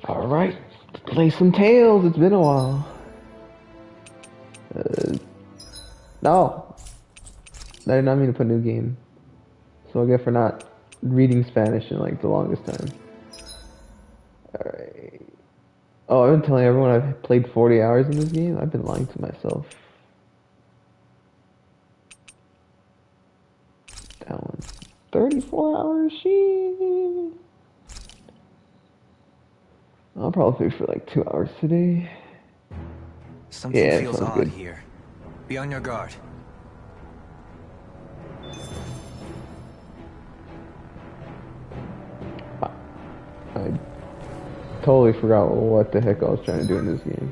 Alright, play some Tails. It's been a while. No. I did not mean to put new game. So I guess for not reading Spanish in like the longest time. Alright. Oh, I've been telling everyone I've played 40 hours in this game. I've been lying to myself. That one. 34 hours, shit. I'll probably play for like 2 hours today. Something feels sounds odd good. here. Be on your guard. I totally forgot what the heck I was trying to do in this game.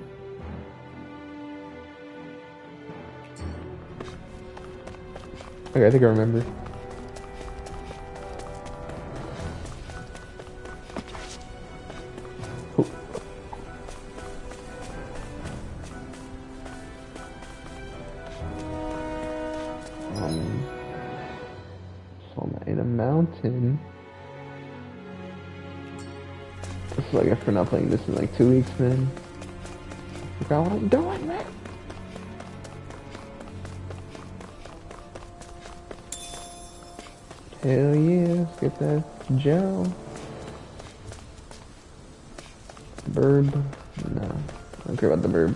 Okay, I think I remember. Oh. So I'm in a mountain. It's like after not playing this in like 2 weeks, man. I forgot what I'm doing, man. Hell yeah, let's get that gel. Burb. No, I don't care about the burb.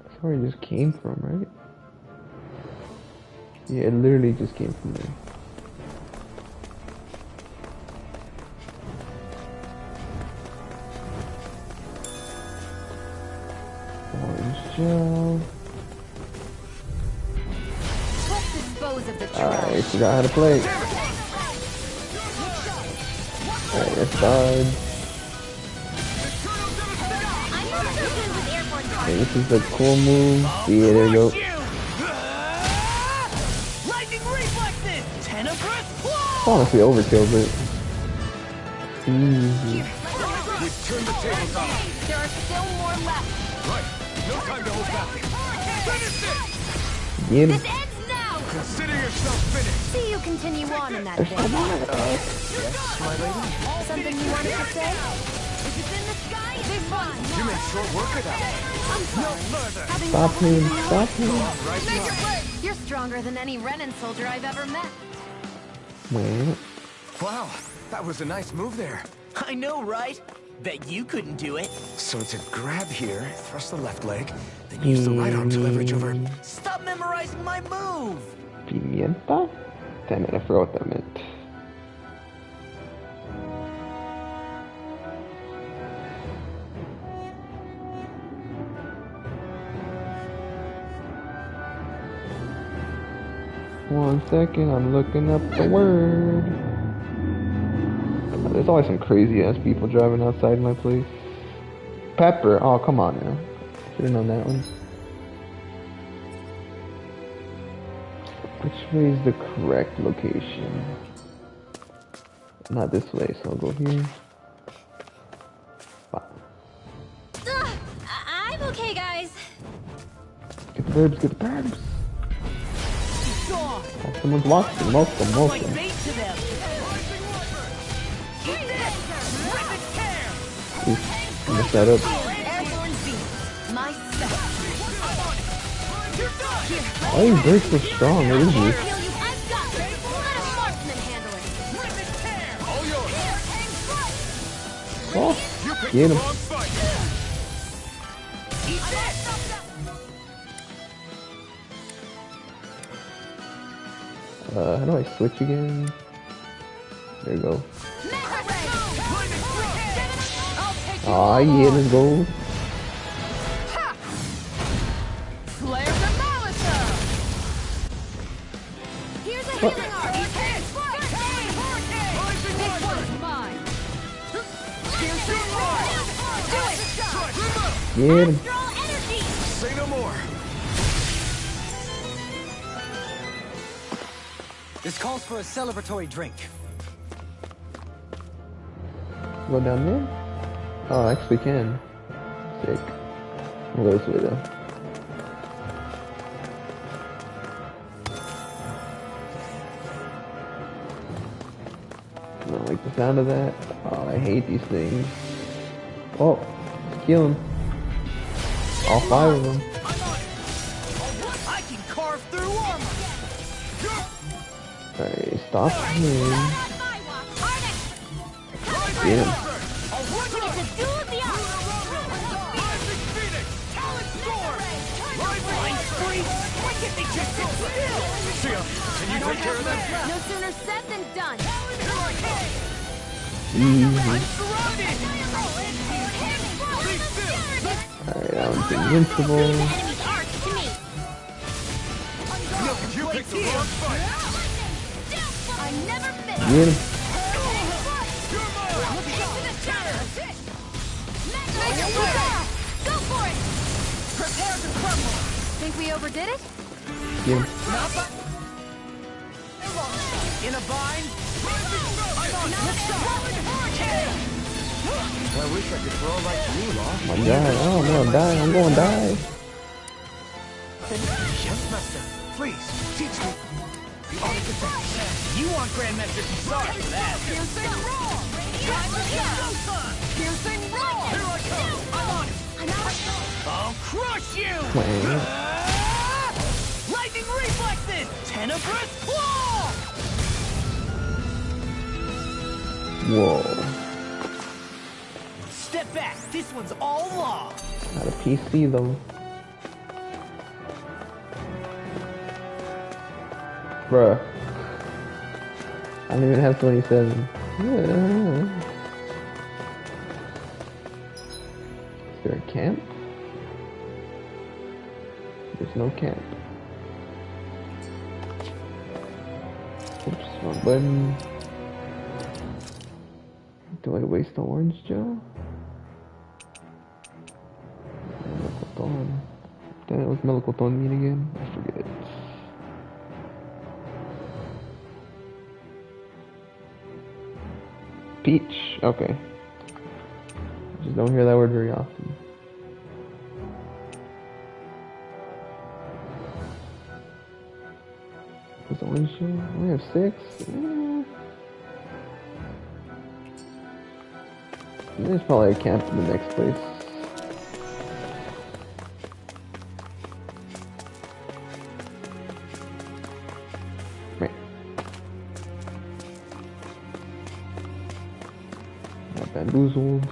That's where it just came from, right? Yeah, it literally just came from there. Orange gel. I forgot how to play. Alright, that's fine. Okay, this is the cool move. Yeah, there you go. Honestly, overkill, but easy. Turn the tables on. There are still more left. Right. No time to hold back. Finish it! Get him. This ends now. Consider yourself finished. See you continue on in that vein. Yes, my lady? Something you wanted to say? If it's in the sky, this one. You made short work of that. No further. Stop him. Stop him. Make it work. You're stronger than any Renan soldier I've ever met. Wait. Wow, that was a nice move there. I know, right? Bet you couldn't do it. So it's a grab here, thrust the left leg, then use the right arm to leverage over. Stop memorizing my move. Pimienta? Damn it, I forgot what that meant. One second, I'm looking up the word. There's always some crazy ass people driving outside my place. Pepper, oh come on now. Should've known that one. Which way is the correct location? Not this way, so I'll go here. Wow. I'm okay, guys. Get the verbs, get the verbs. Oh, someone's watching. Welcome. I'm gonna set up. Why are you break so strong? What is this? Oh, get him. How do I switch again? There you go. Ah, yeah, let's go. Here's a healing arm. This one's mine. Get him. Say no more. This calls for a celebratory drink. Go down there? Oh, I actually can. Sick. I'll go this way though. I don't like the sound of that. Oh, I hate these things. Oh, kill him. All 5 of them. I can carve through armor. Alright, stop him. Get him. Can you take care of them? No sooner said than done. Alright, that one's invincible. You picked the wrong fight. I never miss. Get him. Go for it. Prepare to crumble. Think we overdid it? Get him. In a bind. I wish I could throw like you, Law. Oh my god, oh, I'm gonna die. I'm gonna die. Yes, Master. Please, teach me. The art of defense. You want Grandmaster to be sorry for that. Piercing roll. Piercing roll. Here I come. I'm on it. I'll crush you. Wait. Lightning reflexes. Tenebrous claw. Whoa. Step back. This one's all law. Not a PC though. Bruh. I don't even have 27. Yeah. Is there a camp? There's no camp. Oops, wrong button. Do I waste the orange gel? Melocoton. Damn, it was Melocoton mean again? I forget. Peach. Okay. Just don't hear that word very often. What's the orange gel? I only have 6. There's probably a camp in the next place. Right. Got bamboozled.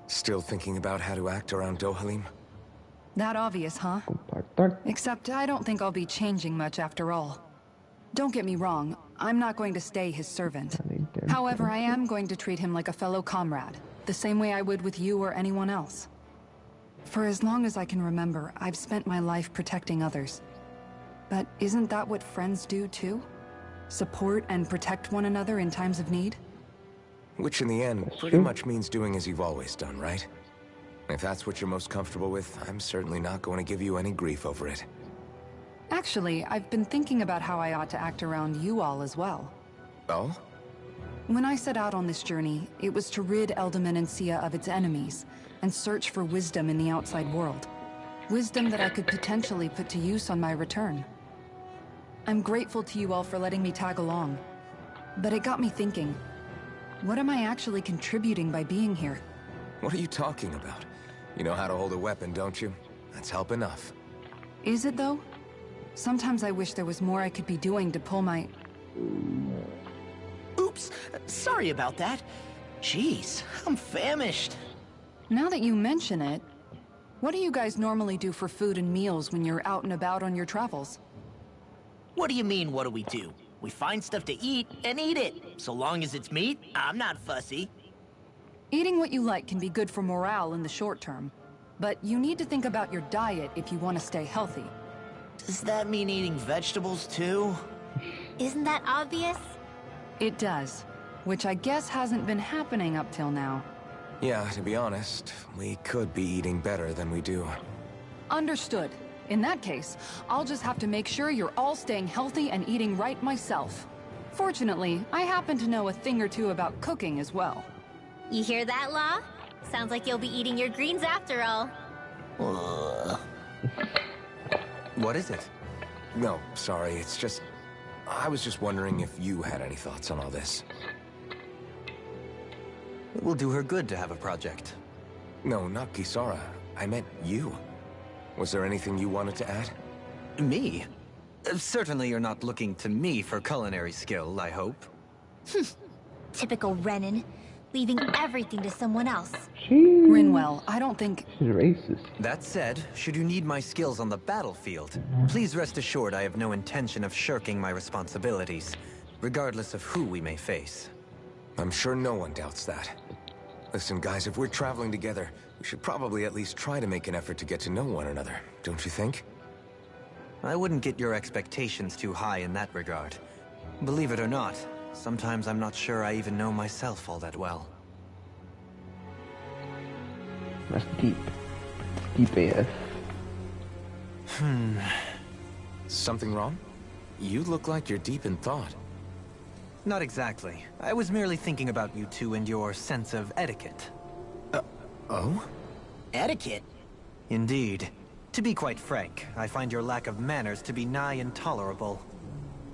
Still thinking about how to act around Dohalim? That obvious, huh? Except I don't think I'll be changing much after all. Don't get me wrong, I'm not going to stay his servant. However, I am going to treat him like a fellow comrade, the same way I would with you or anyone else. For as long as I can remember, I've spent my life protecting others. But isn't that what friends do too? Support and protect one another in times of need? Which in the end pretty much means doing as you've always done, right? If that's what you're most comfortable with, I'm certainly not going to give you any grief over it. Actually, I've been thinking about how I ought to act around you all as well. Oh? When I set out on this journey, it was to rid Eldaman and Sia of its enemies, and search for wisdom in the outside world. Wisdom that I could potentially put to use on my return. I'm grateful to you all for letting me tag along. But it got me thinking, what am I actually contributing by being here? What are you talking about? You know how to hold a weapon, don't you? That's help enough. Is it though? Sometimes I wish there was more I could be doing to pull my... Oops. Sorry about that. Jeez, I'm famished. Now that you mention it, what do you guys normally do for food and meals when you're out and about on your travels? What do you mean, what do we do? We find stuff to eat and eat it. So long as it's meat, I'm not fussy. Eating what you like can be good for morale in the short term, but you need to think about your diet if you want to stay healthy. Does that mean eating vegetables too? Isn't that obvious? It does, which I guess hasn't been happening up till now. Yeah, to be honest, we could be eating better than we do. Understood. In that case, I'll just have to make sure you're all staying healthy and eating right myself. Fortunately, I happen to know a thing or two about cooking as well. You hear that, Law? Sounds like you'll be eating your greens after all. What is it? No, sorry, it's just... I was just wondering if you had any thoughts on all this. It will do her good to have a project. No, not Kisara. I meant you. Was there anything you wanted to add? Me? Certainly you're not looking to me for culinary skill, I hope. Typical Renan, leaving everything to someone else. Rinwell, I don't think... She's racist. That said, should you need my skills on the battlefield, please rest assured I have no intention of shirking my responsibilities, regardless of who we may face. I'm sure no one doubts that. Listen, guys, if we're traveling together, we should probably at least try to make an effort to get to know one another, don't you think? I wouldn't get your expectations too high in that regard. Believe it or not, sometimes I'm not sure I even know myself all that well. That's deep. Deep AF. Something wrong? You look like you're deep in thought. Not exactly. I was merely thinking about you two and your sense of etiquette. Oh? Etiquette? Indeed. To be quite frank, I find your lack of manners to be nigh intolerable.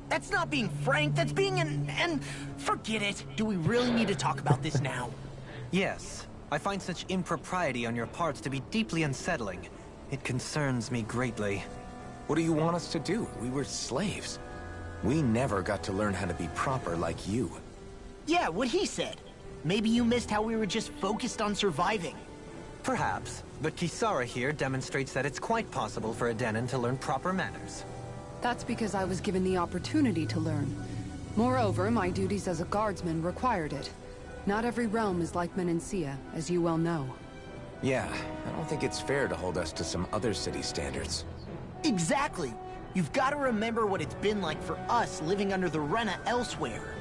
That's not being frank, that's being and forget it. Do we really need to talk about this now? Yes. I find such impropriety on your parts to be deeply unsettling. It concerns me greatly. What do you want us to do? We were slaves. We never got to learn how to be proper like you. Yeah, what he said. Maybe you missed how we were just focused on surviving. Perhaps, but Kisara here demonstrates that it's quite possible for a Denon to learn proper manners. That's because I was given the opportunity to learn. Moreover, my duties as a guardsman required it. Not every realm is like Menancia, as you well know. Yeah, I don't think it's fair to hold us to some other city standards. Exactly. You've got to remember what it's been like for us living under the Rena elsewhere.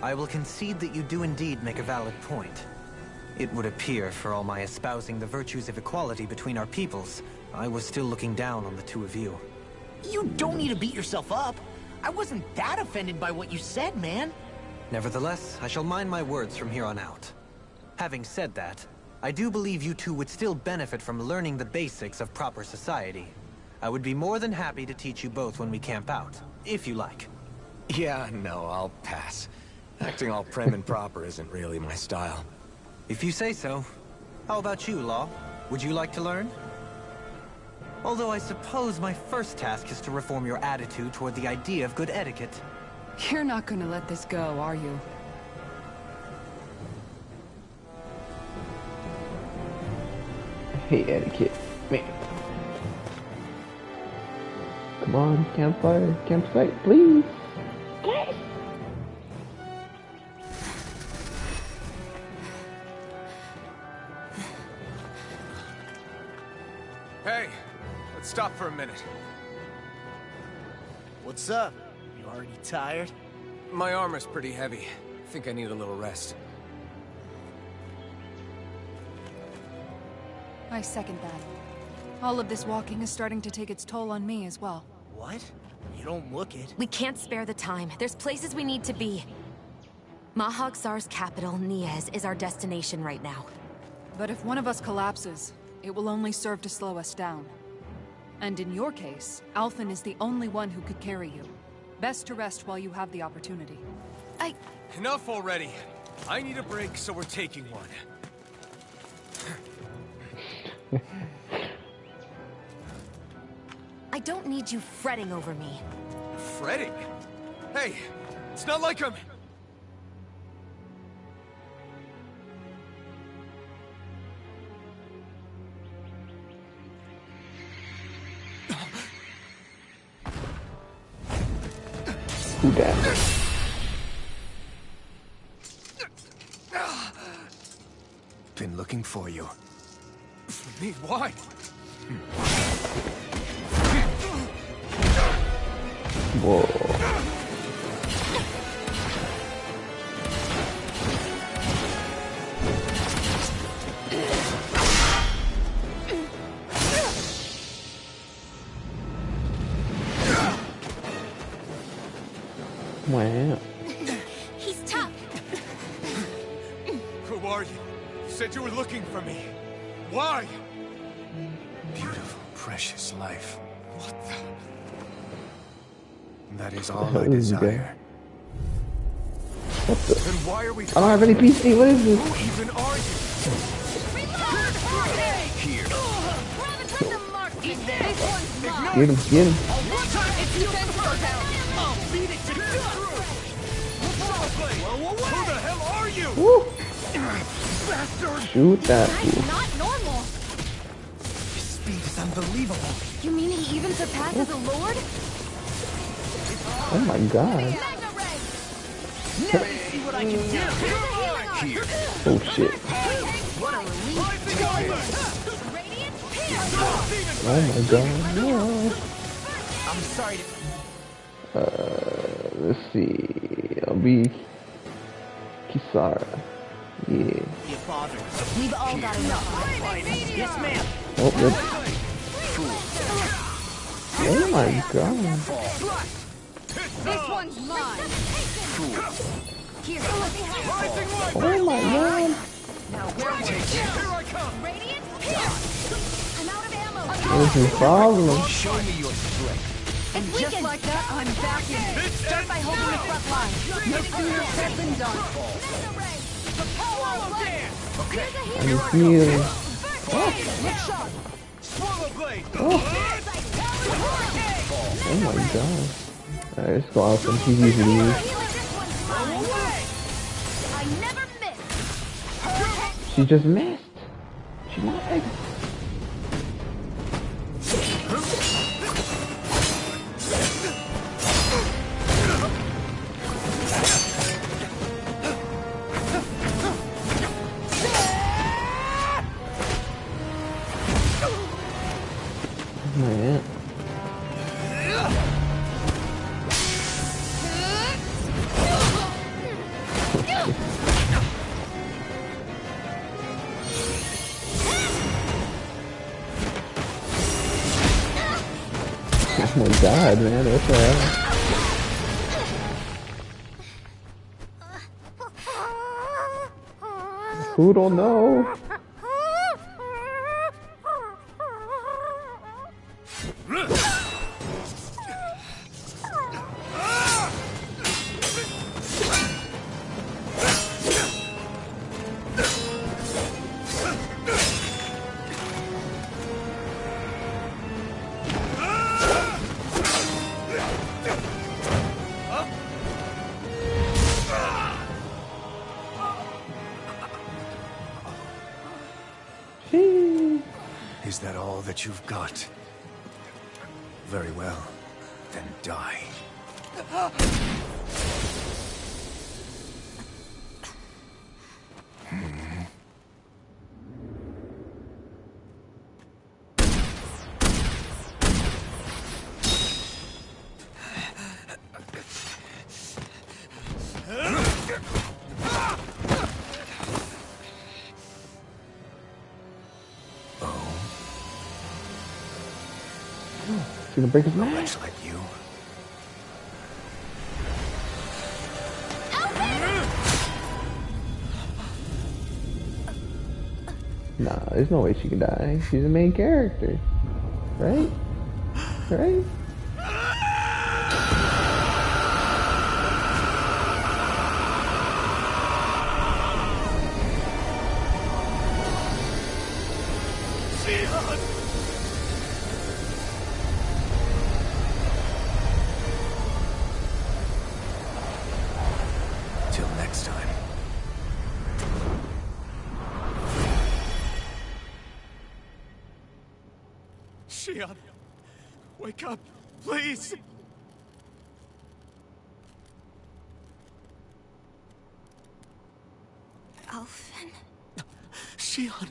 I will concede that you do indeed make a valid point. It would appear, for all my espousing the virtues of equality between our peoples, I was still looking down on the two of you. You don't need to beat yourself up. I wasn't that offended by what you said, man. Nevertheless, I shall mind my words from here on out. Having said that, I do believe you two would still benefit from learning the basics of proper society. I would be more than happy to teach you both when we camp out, if you like. Yeah, no, I'll pass. Acting all prim and proper isn't really my style. If you say so. How about you, Law? Would you like to learn? Although I suppose my first task is to reform your attitude toward the idea of good etiquette. You're not gonna let this go, are you? I hate etiquette. Man. Come on, campfire, campsite, please. Yes. Hey, let's stop for a minute. What's up? You already tired? My armor's pretty heavy. I think I need a little rest. I second that. All of this walking is starting to take its toll on me as well. What? You don't look it. We can't spare the time. There's places we need to be. Mahag Sar's capital, Niez, is our destination right now. But if one of us collapses, it will only serve to slow us down. And in your case, Alphen is the only one who could carry you. Best to rest while you have the opportunity. Enough already. I need a break, so we're taking one. I don't need you fretting over me. Fretting? Hey, it's not like I'm... Who dat? Been looking for you. For me, why? Whoa. Wow. He's tough. Who are you? You said you were looking for me. Why? Beautiful, precious life. That is What all the I hell is this guy? desire. What the? Then why are we I don't have any PC. What is this? Who even are you? Here. Get him, get him. Who the hell are you? Woo. Bastard! Shoot that fool. Not normal. His speed is unbelievable. You mean he even surpasses a lord? Oh my god. Now you see what I can do. Here. Oh shit. What a relief. Oh my god. No. I'm sorry to... Let's see. I'll be Kisara. Yeah. You bother. We've all got enough. Yes, ma'am. Oh, good. Oh my god. This one's mine. Here, let me have Oh my god. Now where are you? Here I come. Radiant, here. I'm out of ammo. What's his problem? Show me your strength. And just like that, I'm back in. Start by holding the front line. No sooner said than done. Okay. I'm healing. Swallow blade. Oh my god. Alright, let's go out some TVs and use. I never miss. She just missed. She lagged. Man. Oh my god, man, what the hell? Who don't know? Is that all that you've got? Very well. Then die. She's gonna break his neck. Much like you. Nah, there's no way she can die. She's the main character. Right? Right? Till next time. Shion, wake up, please. Alphen? Shion.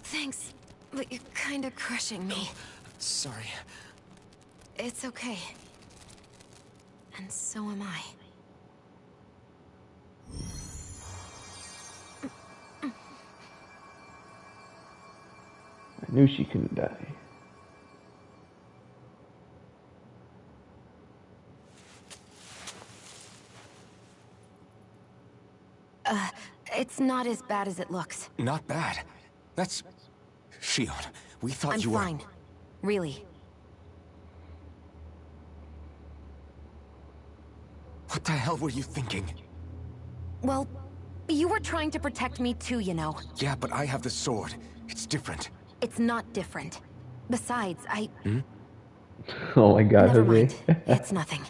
Thanks, but you're kinda crushing me. Sorry. It's okay. And so am I. I knew she couldn't die. It's not as bad as it looks. Not bad. That's... Shion, we thought I'm you were... fine. Really. What the hell were you thinking? Well, you were trying to protect me too, you know. Yeah, but I have the sword. It's different. It's not different. Besides, Oh my god, Never Jose. mind. It's nothing.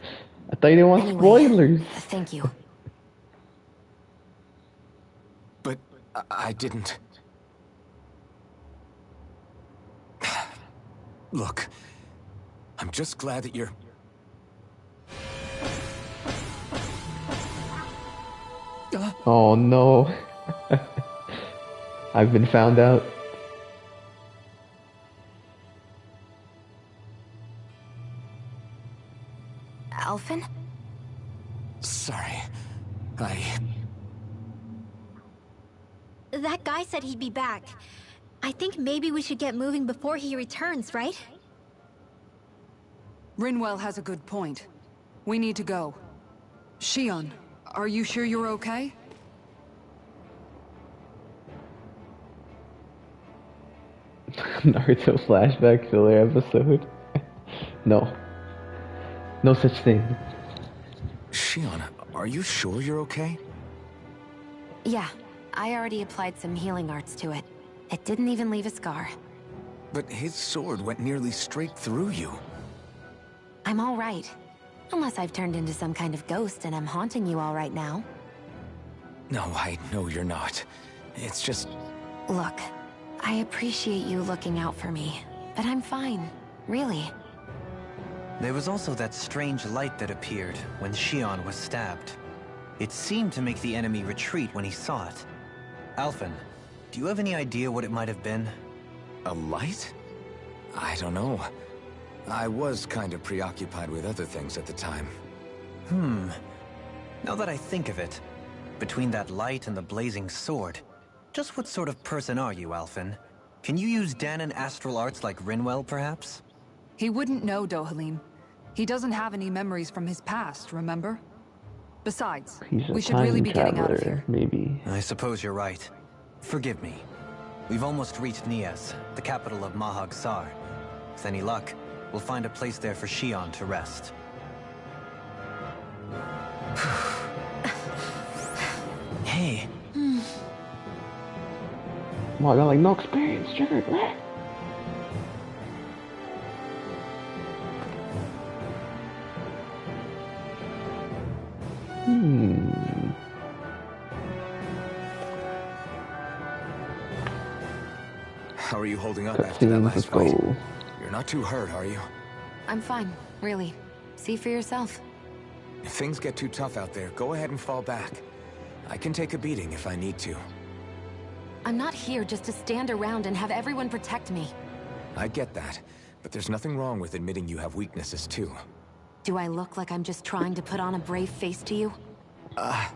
I thought you didn't want Anyway, spoilers. thank you. But I didn't. Look, I'm just glad that you're... Oh no. I've been found out. Alphen? Sorry. That guy said he'd be back. I think maybe we should get moving before he returns, right? Rinwell has a good point. We need to go. Shion, are you sure you're okay? Naruto flashback filler episode. No. No such thing. Shion, are you sure you're okay? Yeah, I already applied some healing arts to it. It didn't even leave a scar. But his sword went nearly straight through you. I'm all right. Unless I've turned into some kind of ghost and I'm haunting you all right now. No, I know you're not. It's just... Look, I appreciate you looking out for me, but I'm fine, really. There was also that strange light that appeared when Shion was stabbed. It seemed to make the enemy retreat when he saw it. Alphen, do you have any idea what it might have been? A light? I don't know. I was kind of preoccupied with other things at the time. Now that I think of it, between that light and the blazing sword, just what sort of person are you, Alphen? Can you use Danon astral arts like Rinwell, perhaps? He wouldn't know, Dohalim. He doesn't have any memories from his past, remember? Besides, He's a we should really time be getting out of traveler, here. maybe. I suppose you're right. Forgive me. We've almost reached Nias, the capital of Mahag Sar. With any luck, we'll find a place there for Shion to rest. Hey. Oh, I got like no experience, triggered. How are you holding up after that Cutscenes, last let's fight? go. You're not too hurt, are you? I'm fine, really. See for yourself. If things get too tough out there, go ahead and fall back. I can take a beating if I need to. I'm not here just to stand around and have everyone protect me. I get that, but there's nothing wrong with admitting you have weaknesses too. Do I look like I'm just trying to put on a brave face to you? I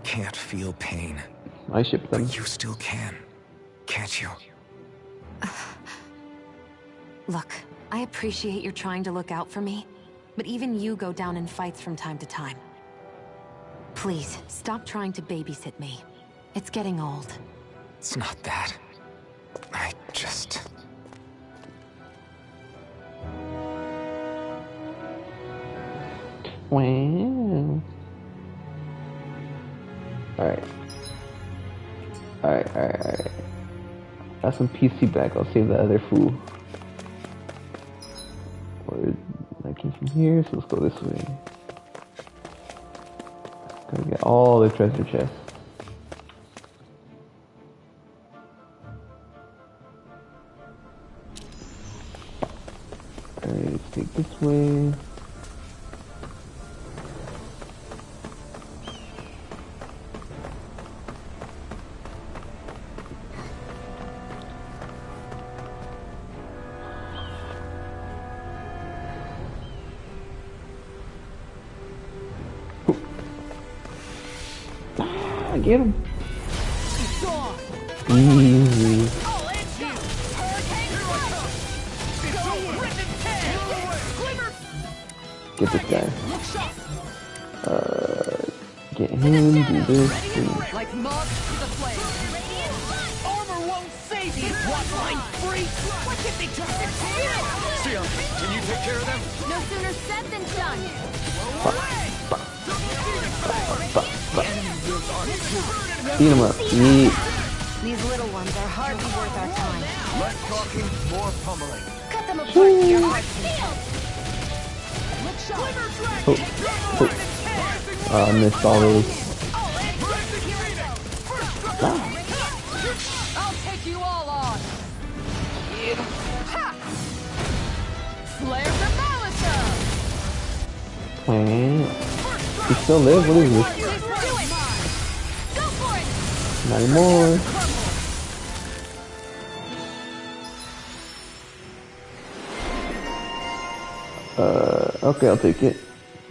can't feel pain, I ship them. but you still can, can't you? Look, I appreciate you're trying to look out for me, but even you go down in fights from time to time. Please, stop trying to babysit me. It's getting old. It's not that. I just... Wow. Alright. Alright. Got some PC back. I'll save the other fool. Or I came from here, so let's go this way. Gotta get all the treasure chests. Alright, let's take this way. Get him. Easy. Get this guy. Get him, do this. Like moths to the flame. Armor won't save baby is one line free. Why can't they just exist? Sion, can you take care of them? No sooner said than done. Beat him up. Yeet. These little ones are hardly worth our time. Less talking, more pummeling. Cut them apart to your heart's Oh, I missed all those. I'll take you all on. Ha! Flare the Malisa! You still live? What is this? Go for it! Not anymore. Okay, I'll take it.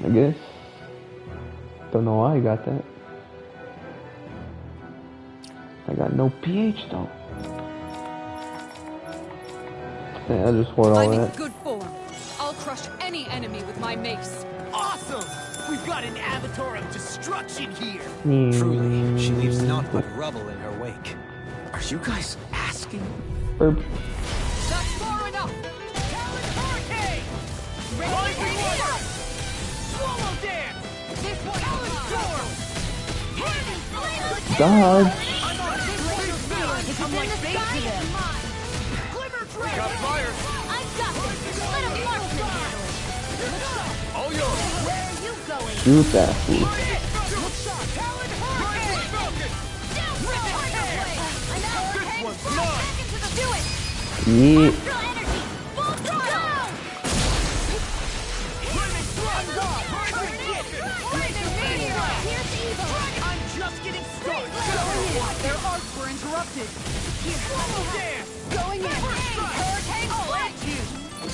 I guess. Don't know why I got that. I got no pH though. Yeah, I'll just hoard all I'm that. in good form. I'll crush any enemy with my mace. Awesome! We've got an avatar of destruction here. Truly, she leaves naught but rubble in her wake. Are you guys asking? Burp. That's far enough! Talon Hurricane! Rising Water! Swallow Dance! This one Talon Storm! Dodge. I'm on this feeling become like bait to them. Glimmer Dragon! Got fire! I've got this! Let a marksman handle it! All yours! Where are you going? Shoot that fool. Talon Hurricane! Down for the away! An hurricane one's fly mine. back into the... Do it! Yeah. Astral energy! Full throttle! Lightning Thrust! Here's evil! I'm just getting started! Their arcs were interrupted. Swallow Dance! Going in. Hurricane Split!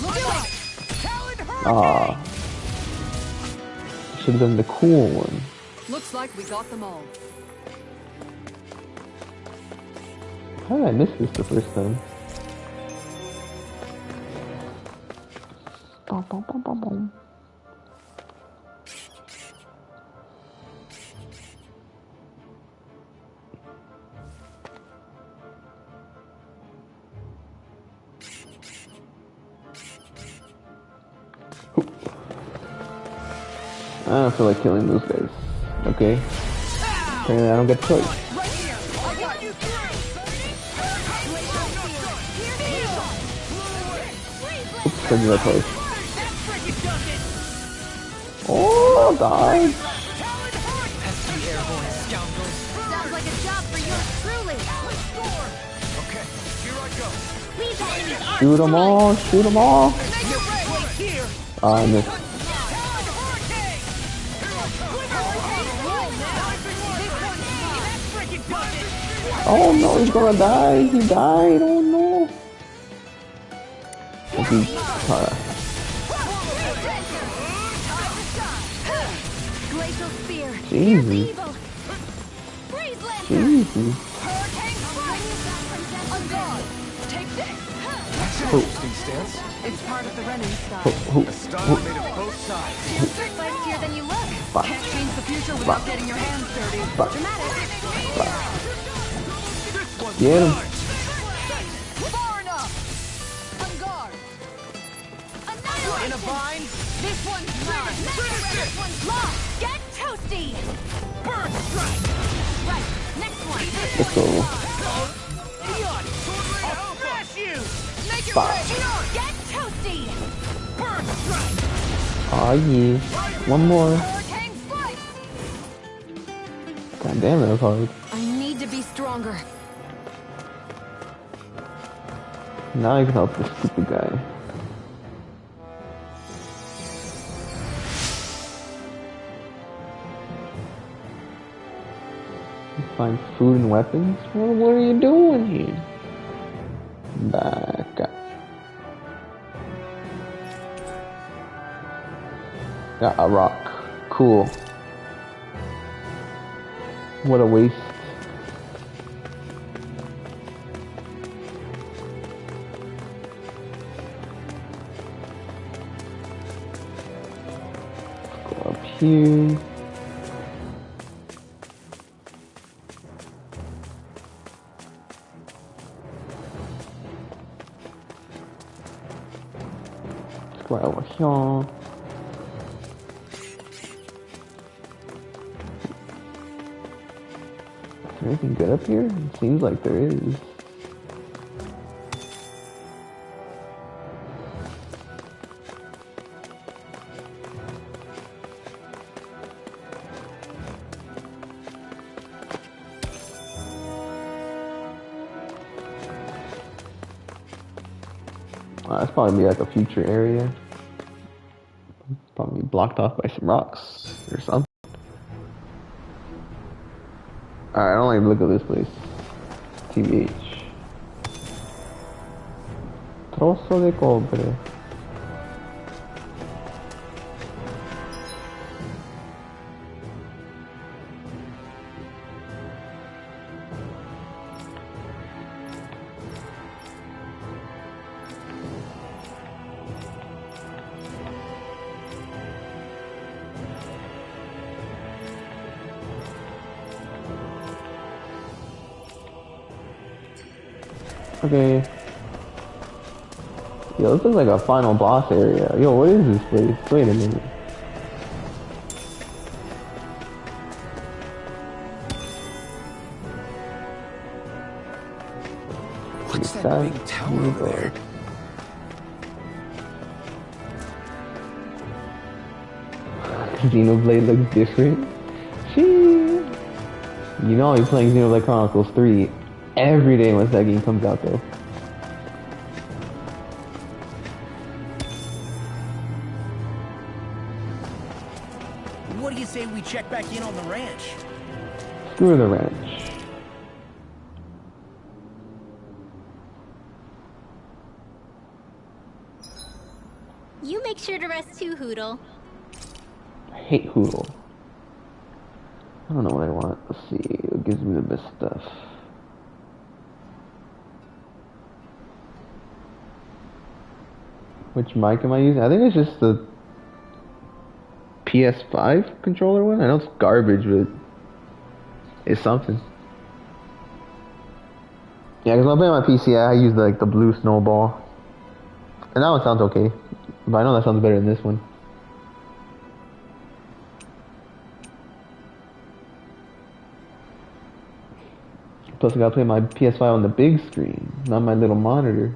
Look out! Talon Hurricane! Ah. Should have done the cool one. Looks like we got them all. How did I miss this the first time? Bum, bum, bum, bum, bum. I don't feel like killing those guys. Okay. Apparently I don't get choice. Right here! I got you through! Oops, I did that twice. That frickin' does it! Oh, died. Talon Hurricane! Pesky airborne scoundrels. Sounds like a job for yours truly! Okay, here I go. Leave the enemies arc Shoot them all, shoot them all. Make it right here! Ah, I missed. Talon Hurricane! That frickin' does it! Oh no, he's gonna die. He died. Oh no. Okay. Glacial spear! Jesus. Here's evil! Freeze Lancer! Jesus. Hurricane strike! On guard! Take this. That's an interesting stance. It's part of the Renin style. A style made of both sides. You're feistier than you look! Can't change the future without getting your hands dirty. Dramatic! Get him. Far enough. On guard. In a bind? This one's mine. This one's lost! Get toasty! Burn Strike! Right, next one! Let's go. Eon! I'll smash you! Make it Fuck. rain. Get toasty! Burn Strike! Oh yeah. One more. Hurricane flight. God damn, that was hard. I need to be stronger. Now I can help this stupid guy. Find food and weapons? Well, what are you doing here? Back up. Got a rock. Cool. What a waste. Let's go up here. Right over here. Is there anything good up here? It seems like there is. That's probably like a future area. Probably blocked off by some rocks or something. Alright, I don't like the look of this place. TBH. Trozo de cobre. Okay. Yo, this looks like a final boss area. Yo, what is this place? Wait a minute. What's that big tower over there? Xenoblade looks different. Shee. You know I'll be playing Xenoblade Chronicles 3 every day once that game comes out though. What do you say we check back in on the ranch? Screw the ranch. You make sure to rest too, Hootle. I hate Hootle. I don't know what I want. Let's see. What gives me the best stuff? Which mic am I using? I think it's just the PS5 controller one. I know it's garbage, but it's something. Yeah, because when I'm playing on my PC, I use like the blue snowball. And that one sounds okay. But I know that sounds better than this one. Plus I gotta play my PS5 on the big screen, not my little monitor.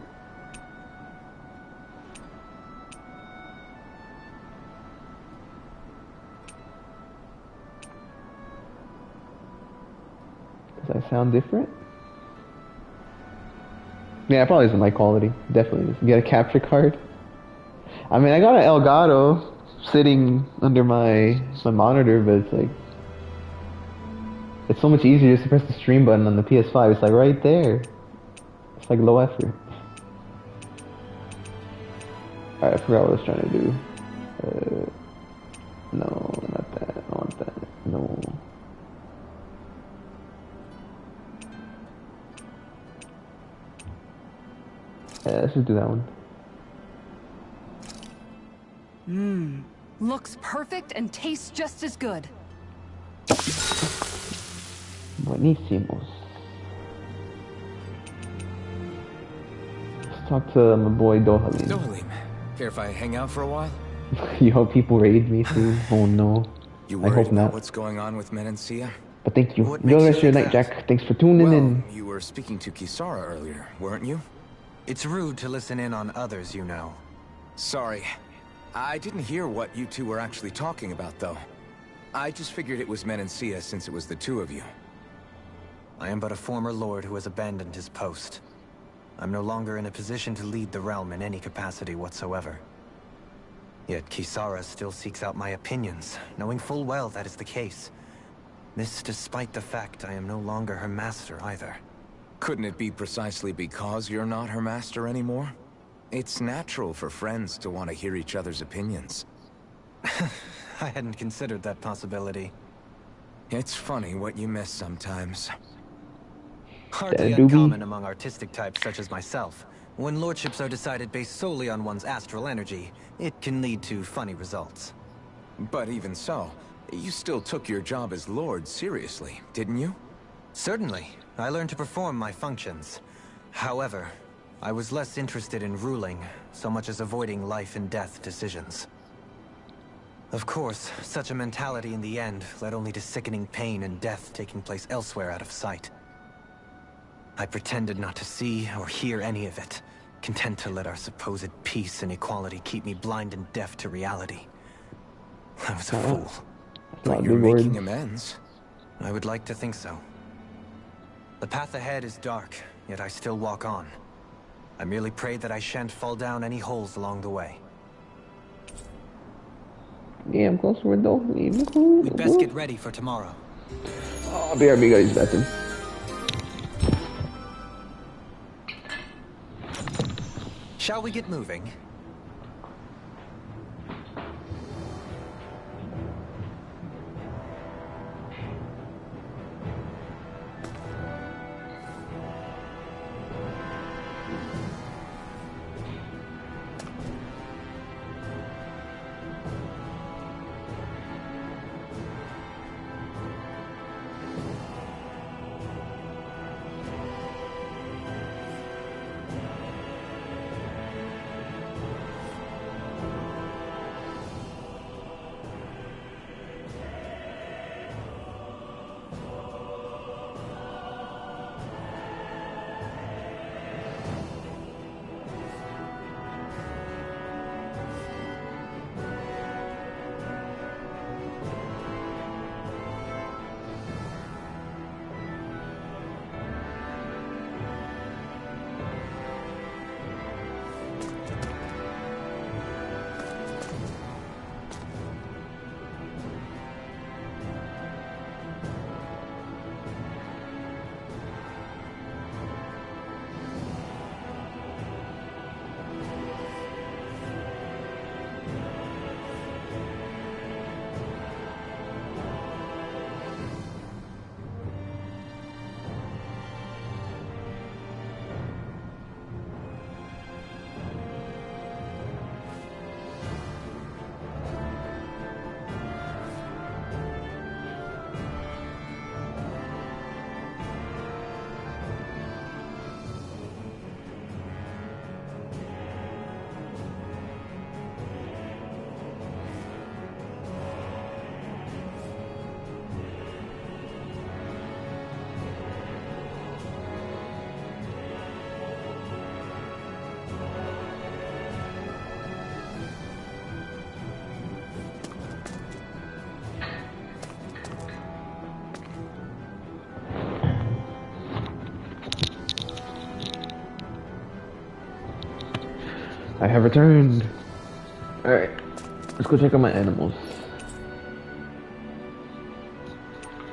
Does I sound different? Yeah, probably isn't my quality. Definitely is. You get a capture card? I mean, I got an Elgato sitting under my monitor, but it's like... It's so much easier just to press the stream button on the PS5. It's like right there. It's like low effort. Alright, I forgot what I was trying to do. No, not that. I want that. No. Yeah, let's just do that one. Mmm. Looks perfect and tastes just as good. Buenísimos. Let's talk to my boy Dohalim. Dohalim, care if I hang out for a while? You hope people raid me soon? Oh no. You I worried hope about not. what's going on with Menancia? But thank you. What Enjoy the makes rest of you your think night, that? Jack. Thanks for tuning Well, in. you were speaking to Kisara earlier, weren't you? It's rude to listen in on others, you know. Sorry. I didn't hear what you two were actually talking about, though. I just figured it was Menancia since it was the two of you. I am but a former lord who has abandoned his post. I'm no longer in a position to lead the realm in any capacity whatsoever. Yet Kisara still seeks out my opinions, knowing full well that is the case. This despite the fact I am no longer her master either. Couldn't it be precisely because you're not her master anymore? It's natural for friends to want to hear each other's opinions. I hadn't considered that possibility. It's funny what you miss sometimes. Hardly uncommon among artistic types such as myself. When lordships are decided based solely on one's astral energy, it can lead to funny results. But even so, you still took your job as lord seriously, didn't you? Certainly. I learned to perform my functions. However, I was less interested in ruling, so much as avoiding life and death decisions. Of course, such a mentality in the end led only to sickening pain and death taking place elsewhere out of sight. I pretended not to see or hear any of it, content to let our supposed peace and equality keep me blind and deaf to reality. I was a fool. But you're making amends. I would like to think so. The path ahead is dark, yet I still walk on. I merely pray that I shan't fall down any holes along the way. Yeah, I'm close to it though. We'd best get ready for tomorrow. Oh, BRB got his bathroom. Shall we get moving? I have returned. Alright, let's go check on my animals.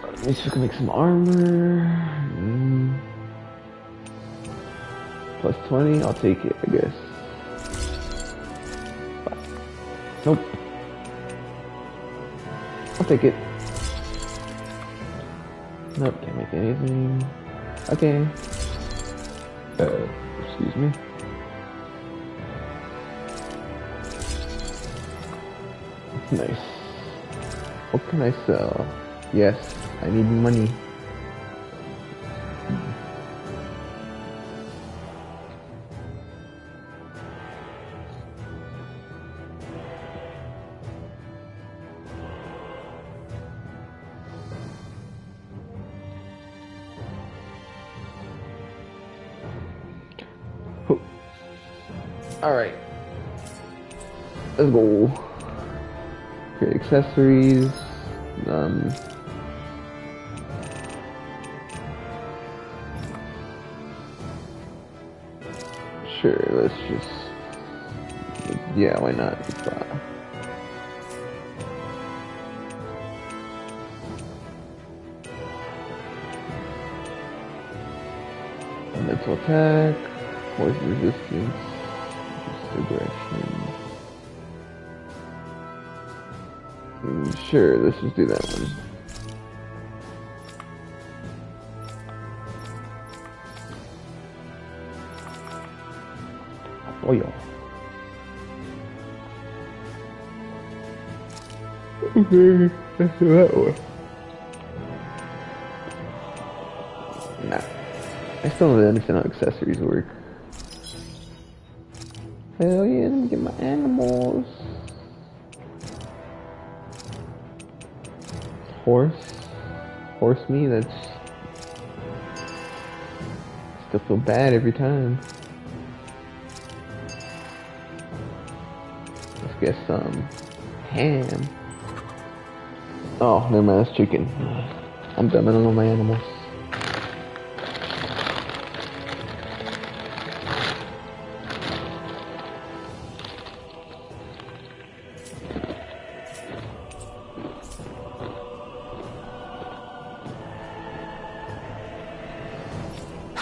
Let me see if I can make some armor. Plus 20, I'll take it, I guess. Nope. I'll take it. Nope, can't make anything. Okay. Excuse me. Nice. What can I sell? Yes, I need money. Alright. Let's go. Okay, accessories. Sure, let's just... Yeah, why not? Mental attack, poison resistance, aggression. Sure, let's just do that one. Apoyo. Okay, let's do that one. Nah. I still don't understand how accessories work. Hell yeah, let me get my animals. Horse me, that's... Still feel bad every time. Let's get some ham. Oh, never mind, that's chicken. I'm dumb, I don't know my animals.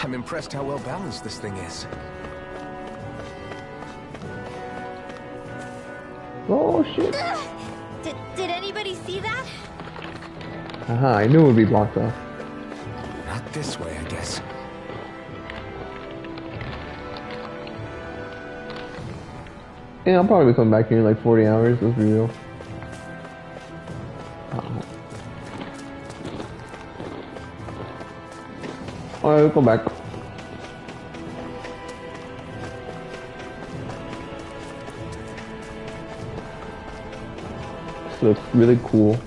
I'm impressed how well balanced this thing is. Oh shit. Did anybody see that? Haha, I knew it would be blocked off. Not this way, I guess. Yeah, I'll probably be coming back here in like 40 hours, let's be real. Alright, we'll come back. This looks really cool.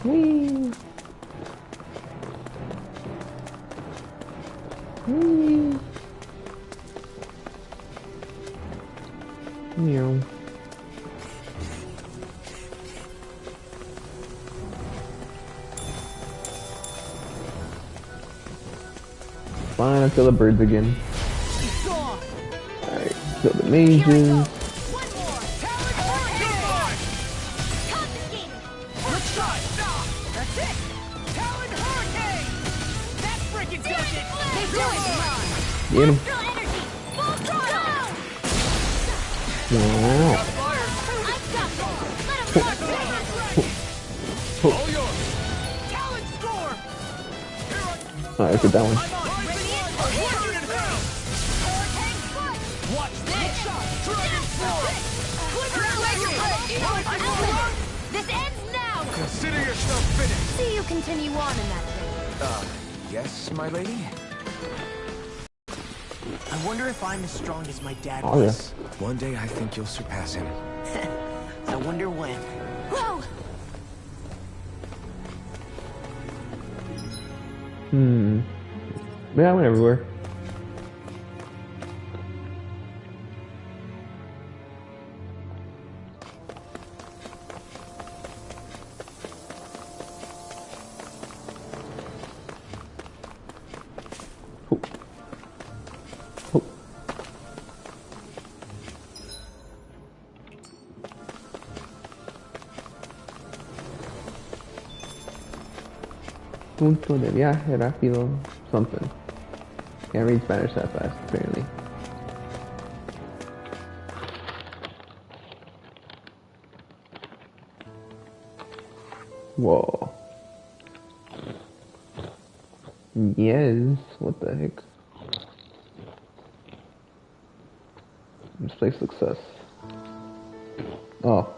Whee! Whee! Meow. Fine, I'll kill the birds again. Alright, kill the mages. Get him. Wow. Alright, get that one. This ends now! Consider yourself finished. See you continue on in that thing. Yes, my lady? I wonder if I'm as strong as my dad Oh, yeah. was. One day I think you'll surpass him. I wonder when. Whoa! Yeah, I went everywhere. Oh. Oh. Punto de viaje rápido, something. Can't read Spanish that fast, apparently. Whoa. Yes, what the heck? This place looks sus. Oh,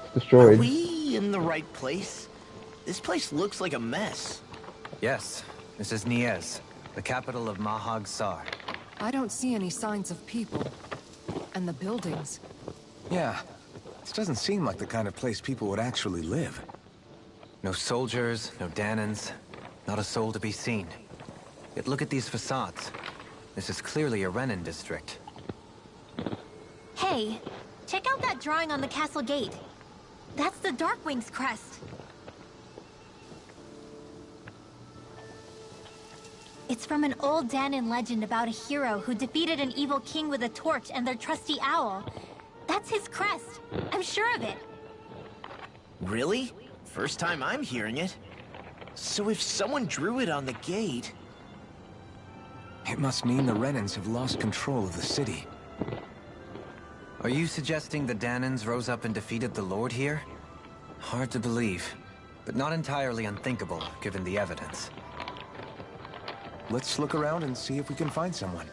it's Are destroyed. we in the right place? This place looks like a mess. Yes, this is Niez, the capital of Mahag Sar. I don't see any signs of people. And the buildings. Yeah, this doesn't seem like the kind of place people would actually live. No soldiers, no Danans, not a soul to be seen. Yet look at these facades. This is clearly a Renin district. Hey, check out that drawing on the castle gate. That's the Darkwing's crest. It's from an old Danan legend about a hero who defeated an evil king with a torch and their trusty owl. That's his crest. I'm sure of it. Really? First time I'm hearing it. So if someone drew it on the gate... It must mean the Renans have lost control of the city. Are you suggesting the Danans rose up and defeated the Lord here? Hard to believe, but not entirely unthinkable, given the evidence. Let's look around and see if we can find someone.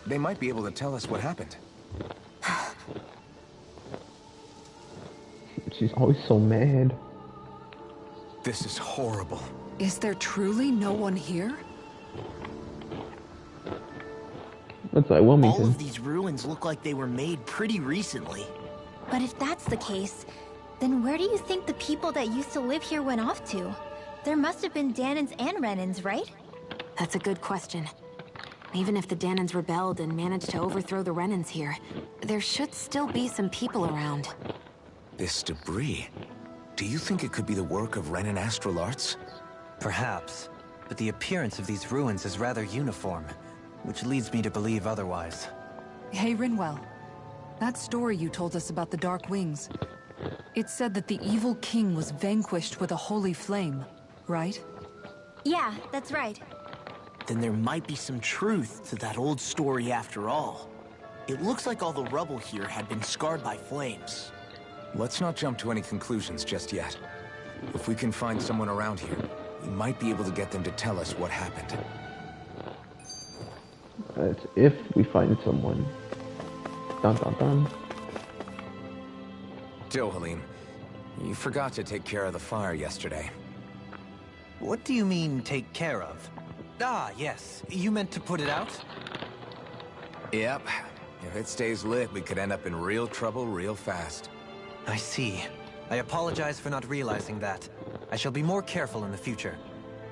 They might be able to tell us what happened. She's always so mad. This is horrible. Is there truly no one here? That's like All Wilmington. of these ruins look like they were made pretty recently. But if that's the case, then where do you think the people that used to live here went off to? There must have been Danans and Renans, right? That's a good question. Even if the Danans rebelled and managed to overthrow the Renans here, there should still be some people around. This debris. Do you think it could be the work of Renan astral arts? Perhaps, but the appearance of these ruins is rather uniform, which leads me to believe otherwise. Hey, Rinwell. That story you told us about the Dark Wings. It said that the evil king was vanquished with a holy flame, right? Yeah, that's right. Then there might be some truth to that old story after all. It looks like all the rubble here had been scarred by flames. Let's not jump to any conclusions just yet. If we can find someone around here, we might be able to get them to tell us what happened. That's if we find someone. Dun dun dun. Dohalim, you forgot to take care of the fire yesterday. What do you mean, take care of? Ah, yes. You meant to put it out? Yep. If it stays lit, we could end up in real trouble real fast. I see. I apologize for not realizing that. I shall be more careful in the future.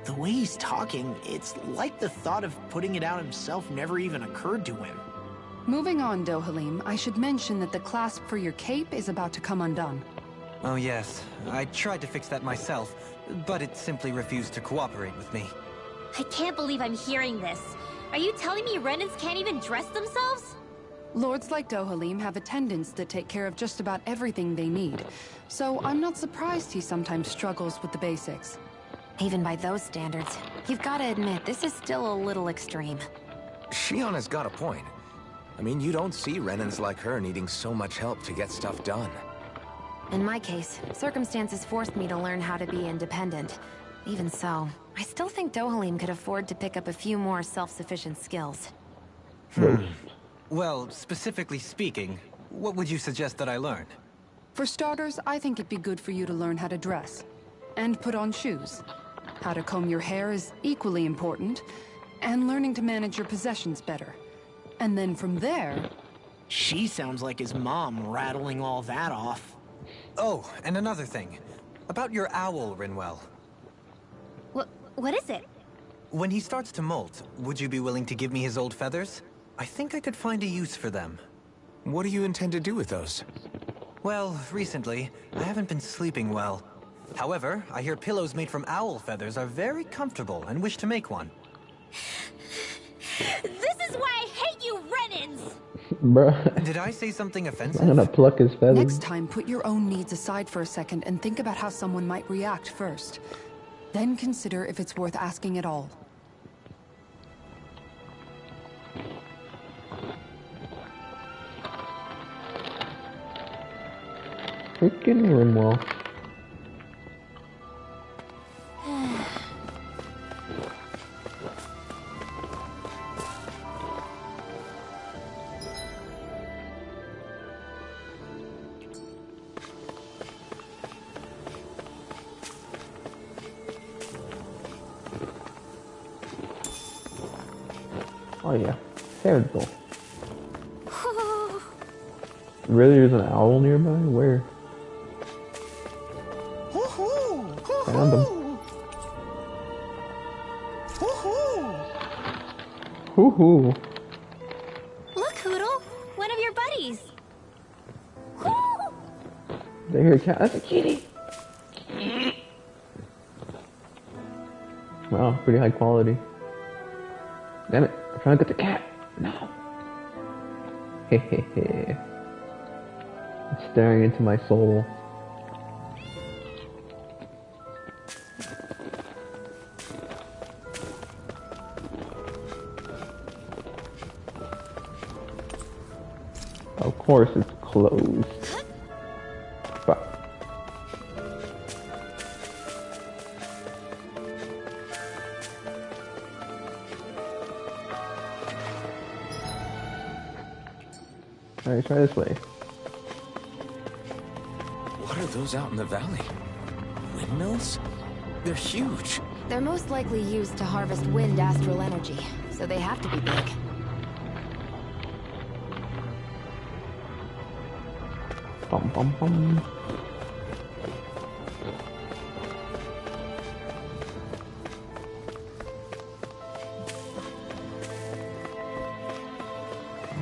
The way he's talking, it's like the thought of putting it out himself never even occurred to him. Moving on, Dohalim, I should mention that the clasp for your cape is about to come undone. Oh yes, I tried to fix that myself, but it simply refused to cooperate with me. I can't believe I'm hearing this. Are you telling me Renans can't even dress themselves? Lords like Dohalim have attendants that take care of just about everything they need, so I'm not surprised he sometimes struggles with the basics. Even by those standards, you've got to admit this is still a little extreme. Shionna's got a point. I mean, you don't see Renans like her needing so much help to get stuff done. In my case, circumstances forced me to learn how to be independent. Even so, I still think Dohalim could afford to pick up a few more self-sufficient skills. Well, specifically speaking, what would you suggest that I learn? For starters, I think it'd be good for you to learn how to dress. And put on shoes. How to comb your hair is equally important. And learning to manage your possessions better. And then from there... She sounds like his mom rattling all that off. Oh, and another thing. About your owl, Rinwell. What is it? When he starts to molt, would you be willing to give me his old feathers? I think I could find a use for them. What do you intend to do with those? Well, recently, I haven't been sleeping well. However, I hear pillows made from owl feathers are very comfortable and wish to make one. This is why I hate you, Renans! Bruh. Did I say something offensive? I'm gonna pluck his feathers. Next time, put your own needs aside for a second and think about how someone might react first. Then consider if it's worth asking at all. Freaking Rimwell. Oh yeah, there we go. Really, there's an owl nearby? Where? Found him. Hoo-hoo. Look, Hoodle! One of your buddies! They hear a cat. That's a kitty. Wow, pretty high quality. Damn it, I'm trying to get the cat. No. Hehehe. It's staring into my soul. Of course it's closed. But Alright, try this way. What are those out in the valley? Windmills? They're huge. They're most likely used to harvest wind astral energy, so they have to be big. Bum bum bum.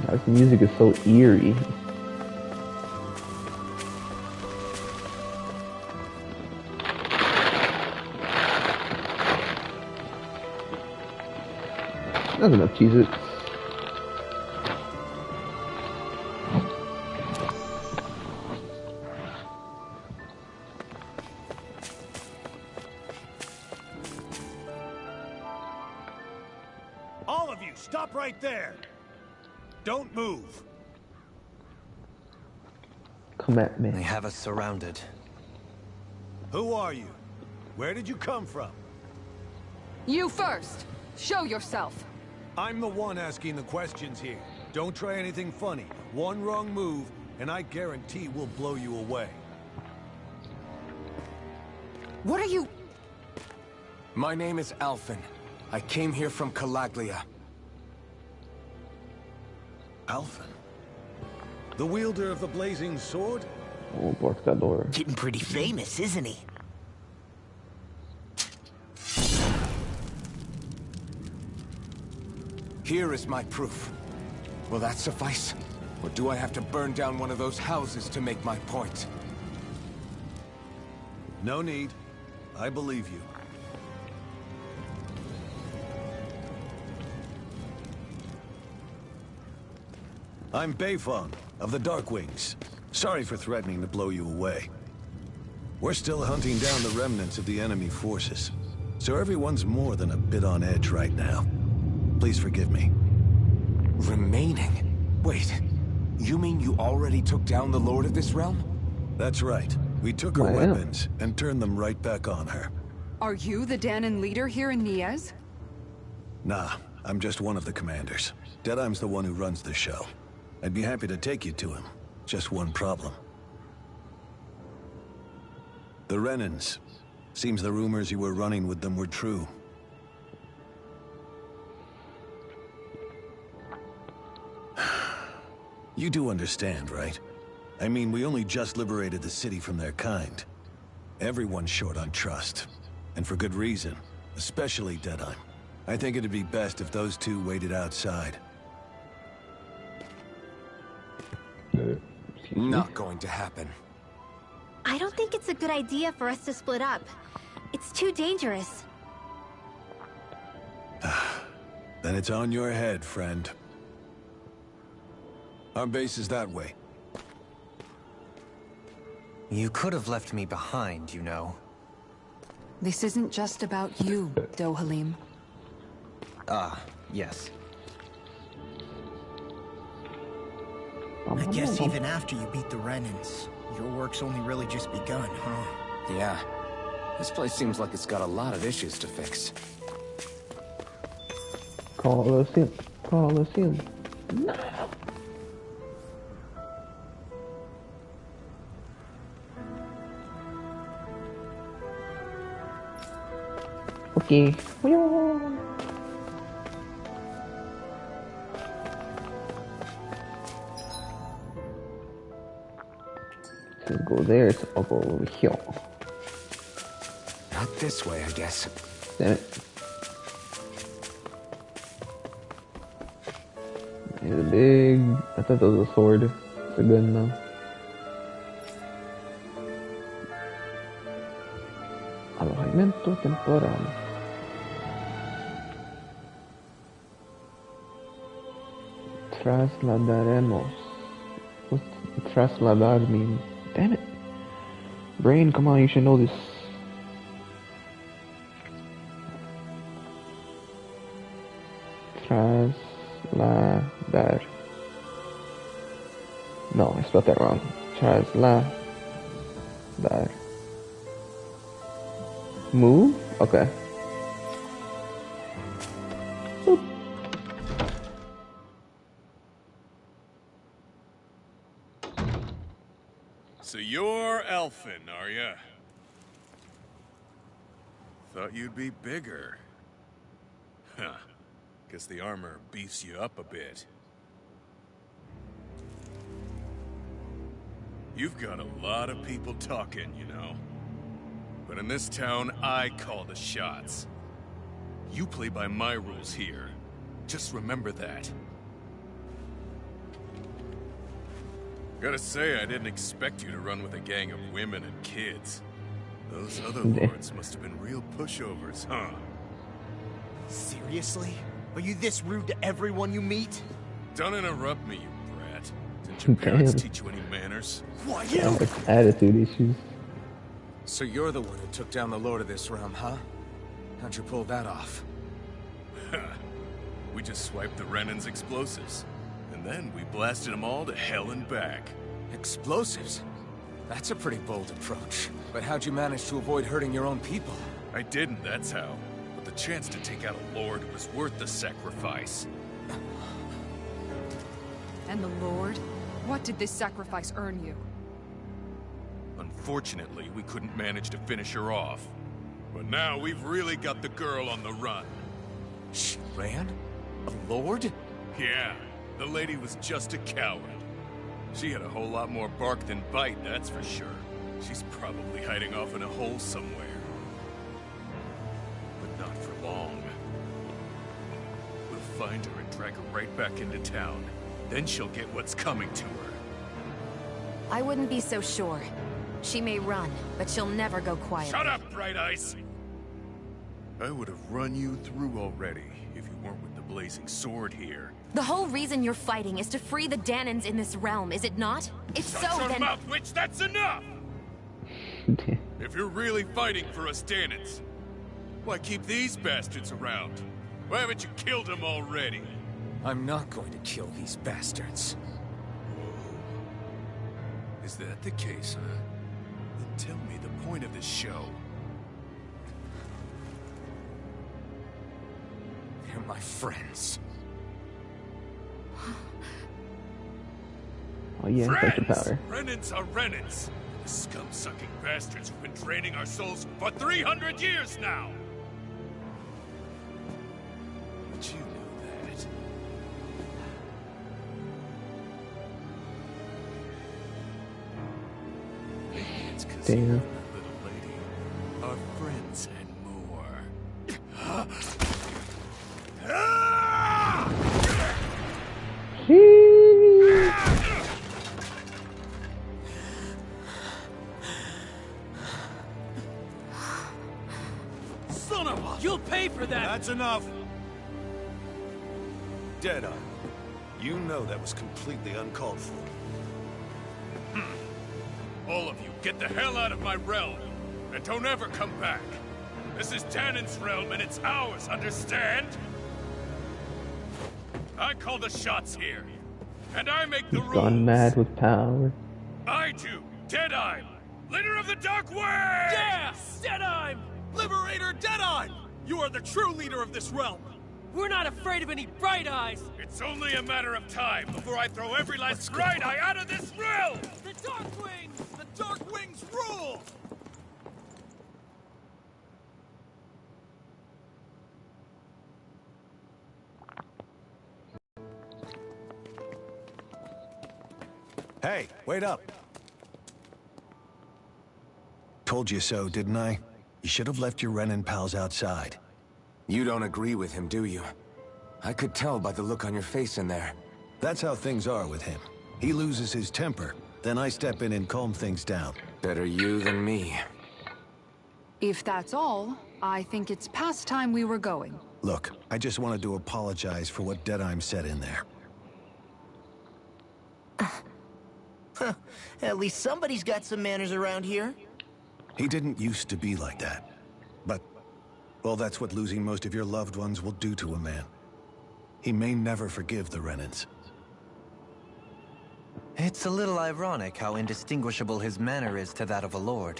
This music is so eerie. That's enough Cheez-Its. All of you, stop right there. Don't move. Come at me. They have us surrounded. Who are you? Where did you come from? You first! Show yourself! I'm the one asking the questions here. Don't try anything funny. One wrong move, and I guarantee we'll blow you away. What are you... My name is Alphen. I came here from Calaglia. Alphen? The wielder of the blazing sword? Oh, portador. Getting pretty famous, isn't he? Here is my proof. Will that suffice? Or do I have to burn down one of those houses to make my point? No need. I believe you. I'm Beifong, of the Darkwings. Sorry for threatening to blow you away. We're still hunting down the remnants of the enemy forces, so everyone's more than a bit on edge right now. Please forgive me. Remaining? Wait, you mean you already took down the Lord of this realm? That's right. We took her Wow. weapons and turned them right back on her. Are you the Danon leader here in Niez? Nah, I'm just one of the commanders. Deadheim's the one who runs the show. I'd be happy to take you to him. Just one problem. The Renans. Seems the rumors you were running with them were true. You do understand, right? I mean, we only just liberated the city from their kind. Everyone's short on trust. And for good reason. Especially Deadheim. I think it'd be best if those two waited outside. Not going to happen. I don't think it's a good idea for us to split up. It's too dangerous. Then it's on your head, friend. Our base is that way. You could have left me behind, you know. This isn't just about you, Dohalim. Ah, yes. I guess even after you beat the Renans, your work's only really just begun, huh? Yeah. This place seems like it's got a lot of issues to fix. Colosseum. Colosseum. No. Okay. So go there, so I'll go over here. Not this way, I guess. Damn it. It's a big... I thought that was a sword. It's a gun now. Alojamiento temporal. Trasladaremos. What's trasladar mean? Damn it. Brain, come on, you should know this. Trasladar. No, I spelled that wrong. Trasladar. Move? Okay. Boop. So you're elfin, are ya? Thought you'd be bigger. Huh. Guess the armor beefs you up a bit. You've got a lot of people talking, you know. But in this town, I call the shots. You play by my rules here. Just remember that. Gotta say, I didn't expect you to run with a gang of women and kids. Those other lords must have been real pushovers, huh? Seriously? Are you this rude to everyone you meet? Don't interrupt me, you brat. Didn't your parents teach you any manners? Why you? Attitude issues. So you're the one who took down the Lord of this realm, huh? How'd you pull that off? We just swiped the Renan's explosives. And then we blasted them all to hell and back. Explosives? That's a pretty bold approach. But how'd you manage to avoid hurting your own people? I didn't, that's how. But the chance to take out a lord was worth the sacrifice. And the Lord? What did this sacrifice earn you? Unfortunately, we couldn't manage to finish her off. But now we've really got the girl on the run. She ran? A lord? Yeah, the lady was just a coward. She had a whole lot more bark than bite, that's for sure. She's probably hiding off in a hole somewhere. But not for long. We'll find her and drag her right back into town. Then she'll get what's coming to her. I wouldn't be so sure. She may run, but she'll never go quiet. Shut up, Bright Eyes! I would have run you through already if you weren't with the blazing sword here. The whole reason you're fighting is to free the Danans in this realm, is it not? If so, Shut your then... mouth, witch! That's enough! If you're really fighting for us Danans, why keep these bastards around? Why haven't you killed them already? I'm not going to kill these bastards. Is that the case, huh? Then tell me the point of this show. They're my friends. Oh yeah, special Friends! power. Renans are Renans. The scum-sucking bastards who've been draining our souls for 300 years now! But you know that. Maybe it's 'cause you Damn. and that little lady are friends and more. Son of a... You'll pay for that! That's enough! Deadeye, you know that was completely uncalled for. All of you, get the hell out of my realm! And don't ever come back! This is Danan's realm and it's ours, understand? I call the shots here. And I make the rules! Gone mad with power. I do! Deadeye! Leader of the Dark Wings! Yeah! Deadeye! Liberator Deadeye! You are the true leader of this realm! We're not afraid of any Bright Eyes! It's only a matter of time before I throw every last Bright Eye out of this realm! The Dark Wings! The Dark Wings rule! Hey, wait up. Told you so, didn't I? You should have left your Renan pals outside. You don't agree with him, do you? I could tell by the look on your face in there. That's how things are with him. He loses his temper, then I step in and calm things down. Better you than me. If that's all, I think it's past time we were going. Look, I just wanted to apologize for what Deadeye said in there. At least somebody's got some manners around here. He didn't used to be like that. But, well, that's what losing most of your loved ones will do to a man. He may never forgive the Renans. It's a little ironic how indistinguishable his manner is to that of a lord.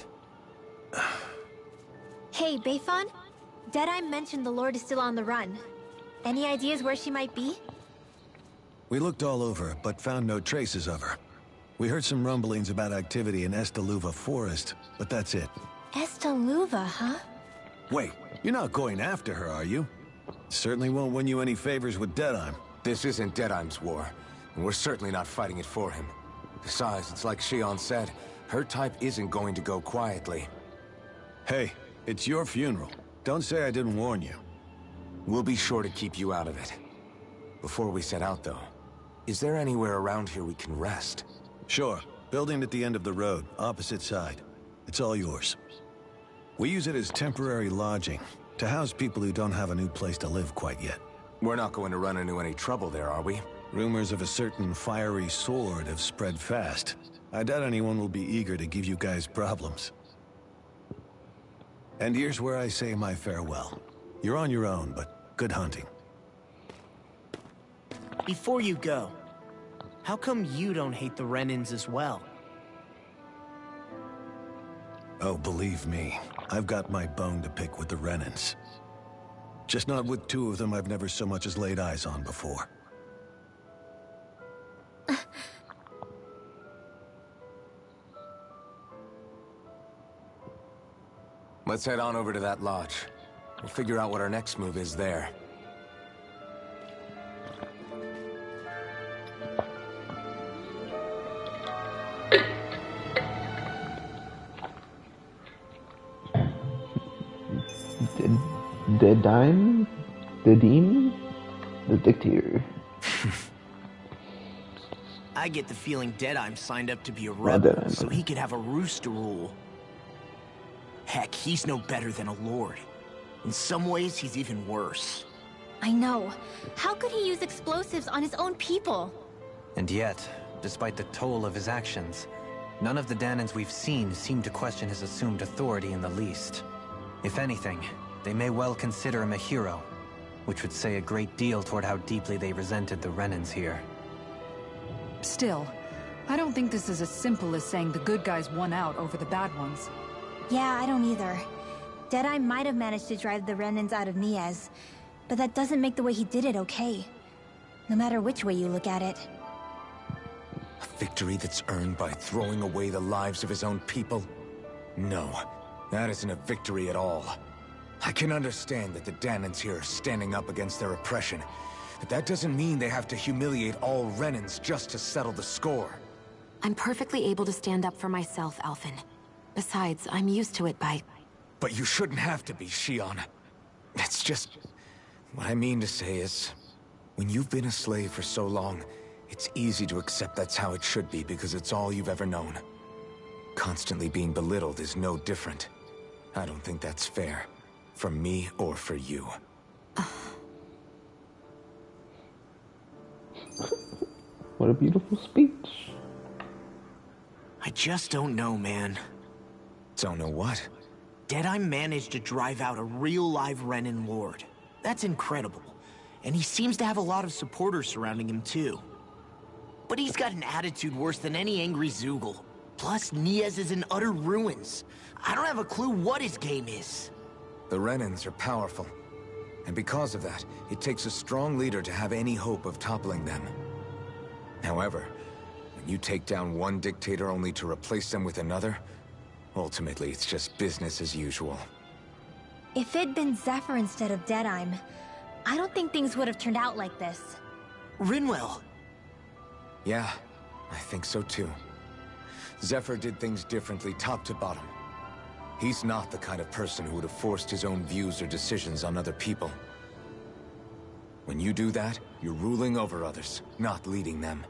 Hey, Bayfon? Deadeye mentioned the Lord is still on the run. Any ideas where she might be? We looked all over, but found no traces of her. We heard some rumblings about activity in Estaluva Forest, but that's it. Estaluva, huh? Wait, you're not going after her, are you? Certainly won't win you any favors with Deadheim. This isn't Deadheim's war, and we're certainly not fighting it for him. Besides, it's like Shion said, her type isn't going to go quietly. Hey, it's your funeral. Don't say I didn't warn you. We'll be sure to keep you out of it. Before we set out, though, is there anywhere around here we can rest? Sure. Building at the end of the road, opposite side. It's all yours. We use it as temporary lodging, to house people who don't have a new place to live quite yet. We're not going to run into any trouble there, are we? Rumors of a certain fiery sword have spread fast. I doubt anyone will be eager to give you guys problems. And here's where I say my farewell. You're on your own, but good hunting. Before you go, how come you don't hate the Renans as well? Oh, believe me, I've got my bone to pick with the Renans. Just not with two of them I've never so much as laid eyes on before. Let's head on over to that lodge. We'll figure out what our next move is there. Dedim, the dictator. I get the feeling Deadheim signed up to be a rebel, so he could have a roost to rule. Heck, he's no better than a lord. In some ways, he's even worse. I know. How could he use explosives on his own people? And yet, despite the toll of his actions, none of the Danans we've seen seem to question his assumed authority in the least. If anything, they may well consider him a hero, which would say a great deal toward how deeply they resented the Renans here. Still, I don't think this is as simple as saying the good guys won out over the bad ones. Yeah, I don't either. Deadeye might have managed to drive the Renans out of Niez, but that doesn't make the way he did it okay. No matter which way you look at it. A victory that's earned by throwing away the lives of his own people? No, that isn't a victory at all. I can understand that the Danans here are standing up against their oppression, but that doesn't mean they have to humiliate all Renans just to settle the score. I'm perfectly able to stand up for myself, Alphen. Besides, I'm used to it by... But you shouldn't have to be, Shion. It's just... What I mean to say is... When you've been a slave for so long, it's easy to accept that's how it should be because it's all you've ever known. Constantly being belittled is no different. I don't think that's fair. For me or for you. What a beautiful speech. I just don't know, man. Don't know what? Deadeye managed to drive out a real live Renan lord. That's incredible. And he seems to have a lot of supporters surrounding him too. But he's got an attitude worse than any angry Zoogle. Plus, Niez is in utter ruins. I don't have a clue what his game is. The Renans are powerful. And because of that, it takes a strong leader to have any hope of toppling them. However, when you take down one dictator only to replace them with another, ultimately it's just business as usual. If it'd been Zephyr instead of Deadeye, I don't think things would have turned out like this. Rinwell! Yeah, I think so too. Zephyr did things differently top to bottom. He's not the kind of person who would have forced his own views or decisions on other people. When you do that, you're ruling over others, not leading them.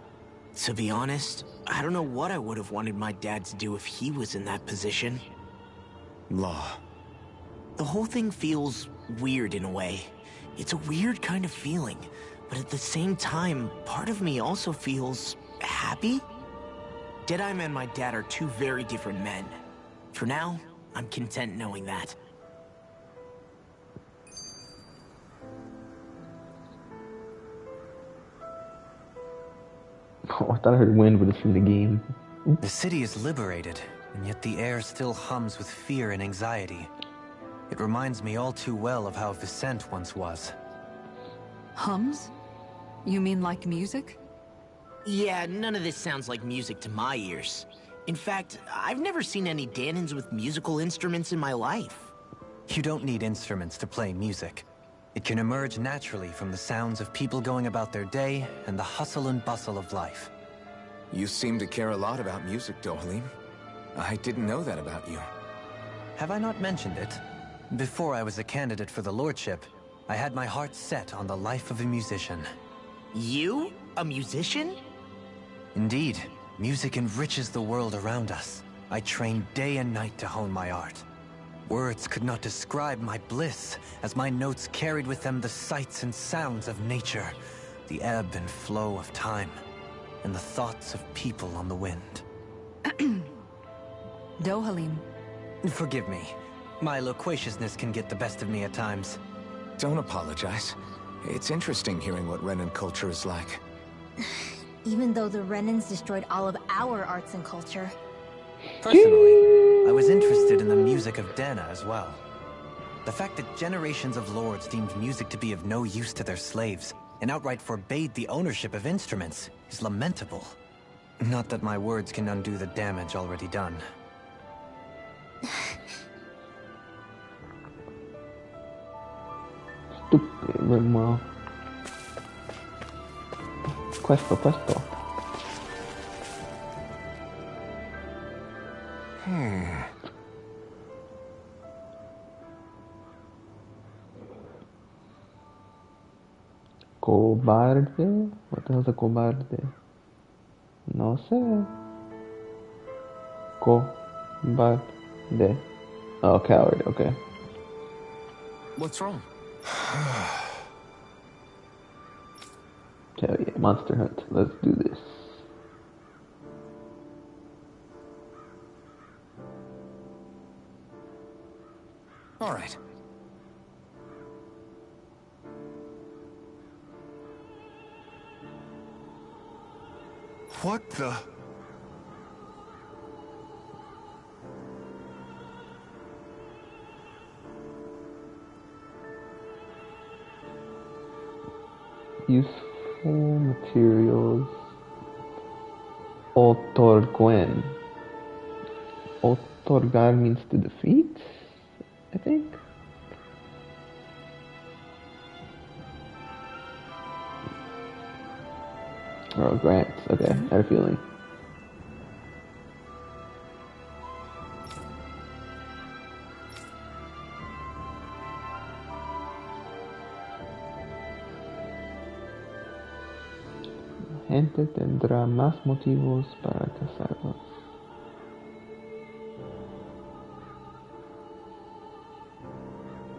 To be honest, I don't know what I would have wanted my dad to do if he was in that position. Law. The whole thing feels weird in a way. It's a weird kind of feeling, but at the same time, part of me also feels happy? Deadeye and my dad are two very different men. For now, I'm content knowing that. Oh, I thought I heard wind, but it's from the game. The city is liberated, and yet the air still hums with fear and anxiety. It reminds me all too well of how Vicente once was. Hums? You mean like music? Yeah, none of this sounds like music to my ears. In fact, I've never seen any Danins with musical instruments in my life. You don't need instruments to play music. It can emerge naturally from the sounds of people going about their day and the hustle and bustle of life. You seem to care a lot about music, Dohalim. I didn't know that about you. Have I not mentioned it? Before I was a candidate for the lordship, I had my heart set on the life of a musician. You? A musician? Indeed, music enriches the world around us. I trained day and night to hone my art. Words could not describe my bliss, as my notes carried with them the sights and sounds of nature, the ebb and flow of time, and the thoughts of people on the wind. Dohalim. Forgive me. My loquaciousness can get the best of me at times. Don't apologize. It's interesting hearing what Renan culture is like. Even though the Renans destroyed all of our arts and culture. Personally, I was interested in the music of Dana as well. The fact that generations of lords deemed music to be of no use to their slaves, and outright forbade the ownership of instruments, is lamentable. Not that my words can undo the damage already done. Stupid Rimwell. Questo. Cobarde? What the hell's a cobarde? No sé. Cobarde. Oh, coward, okay. What's wrong? Hell yeah, Monster Hunt. Let's do this. All right. What the? Useful materials. Otorguen. Otorgar means to defeat, I think. Oh, grants. Okay, I had a feeling. Gente tendrá más motivos para cazarlos.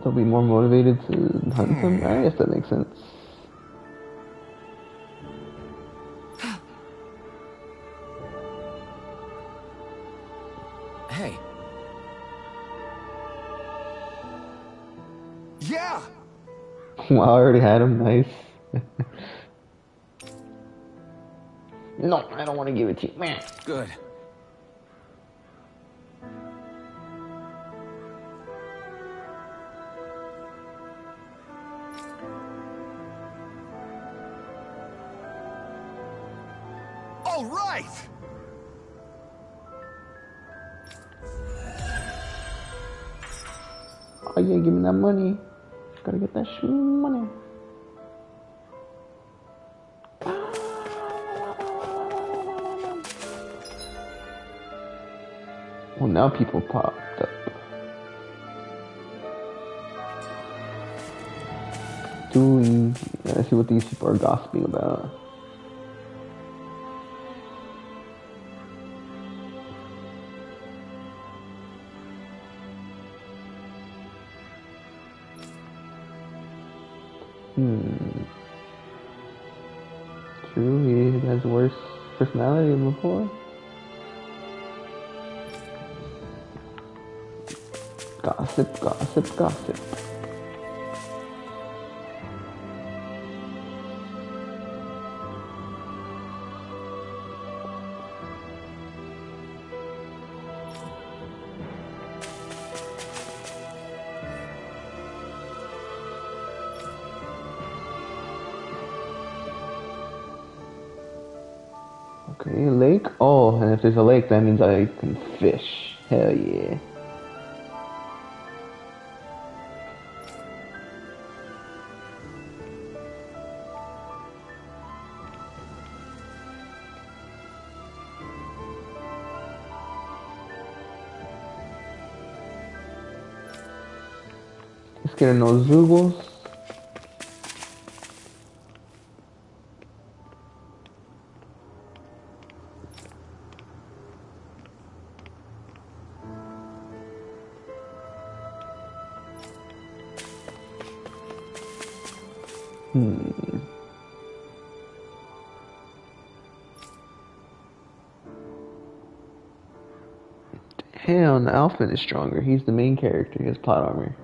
They'll be more motivated to hunt them? I guess that makes sense. Hey. Yeah! Well, I already had him, nice. No, I don't want to give it to you. Man. Good. All right! Oh yeah, give me that money. Gotta get that money. Well, now people popped up. Too easy. Let's see what these people are gossiping about. True, he has worse personality than before. Gossip, gossip, gossip. Okay, lake. Oh, and if there's a lake, that means I can fish. Hell yeah. Let's get in those Zugos. Hell, the Alpha is stronger. He's the main character. He has plot armor.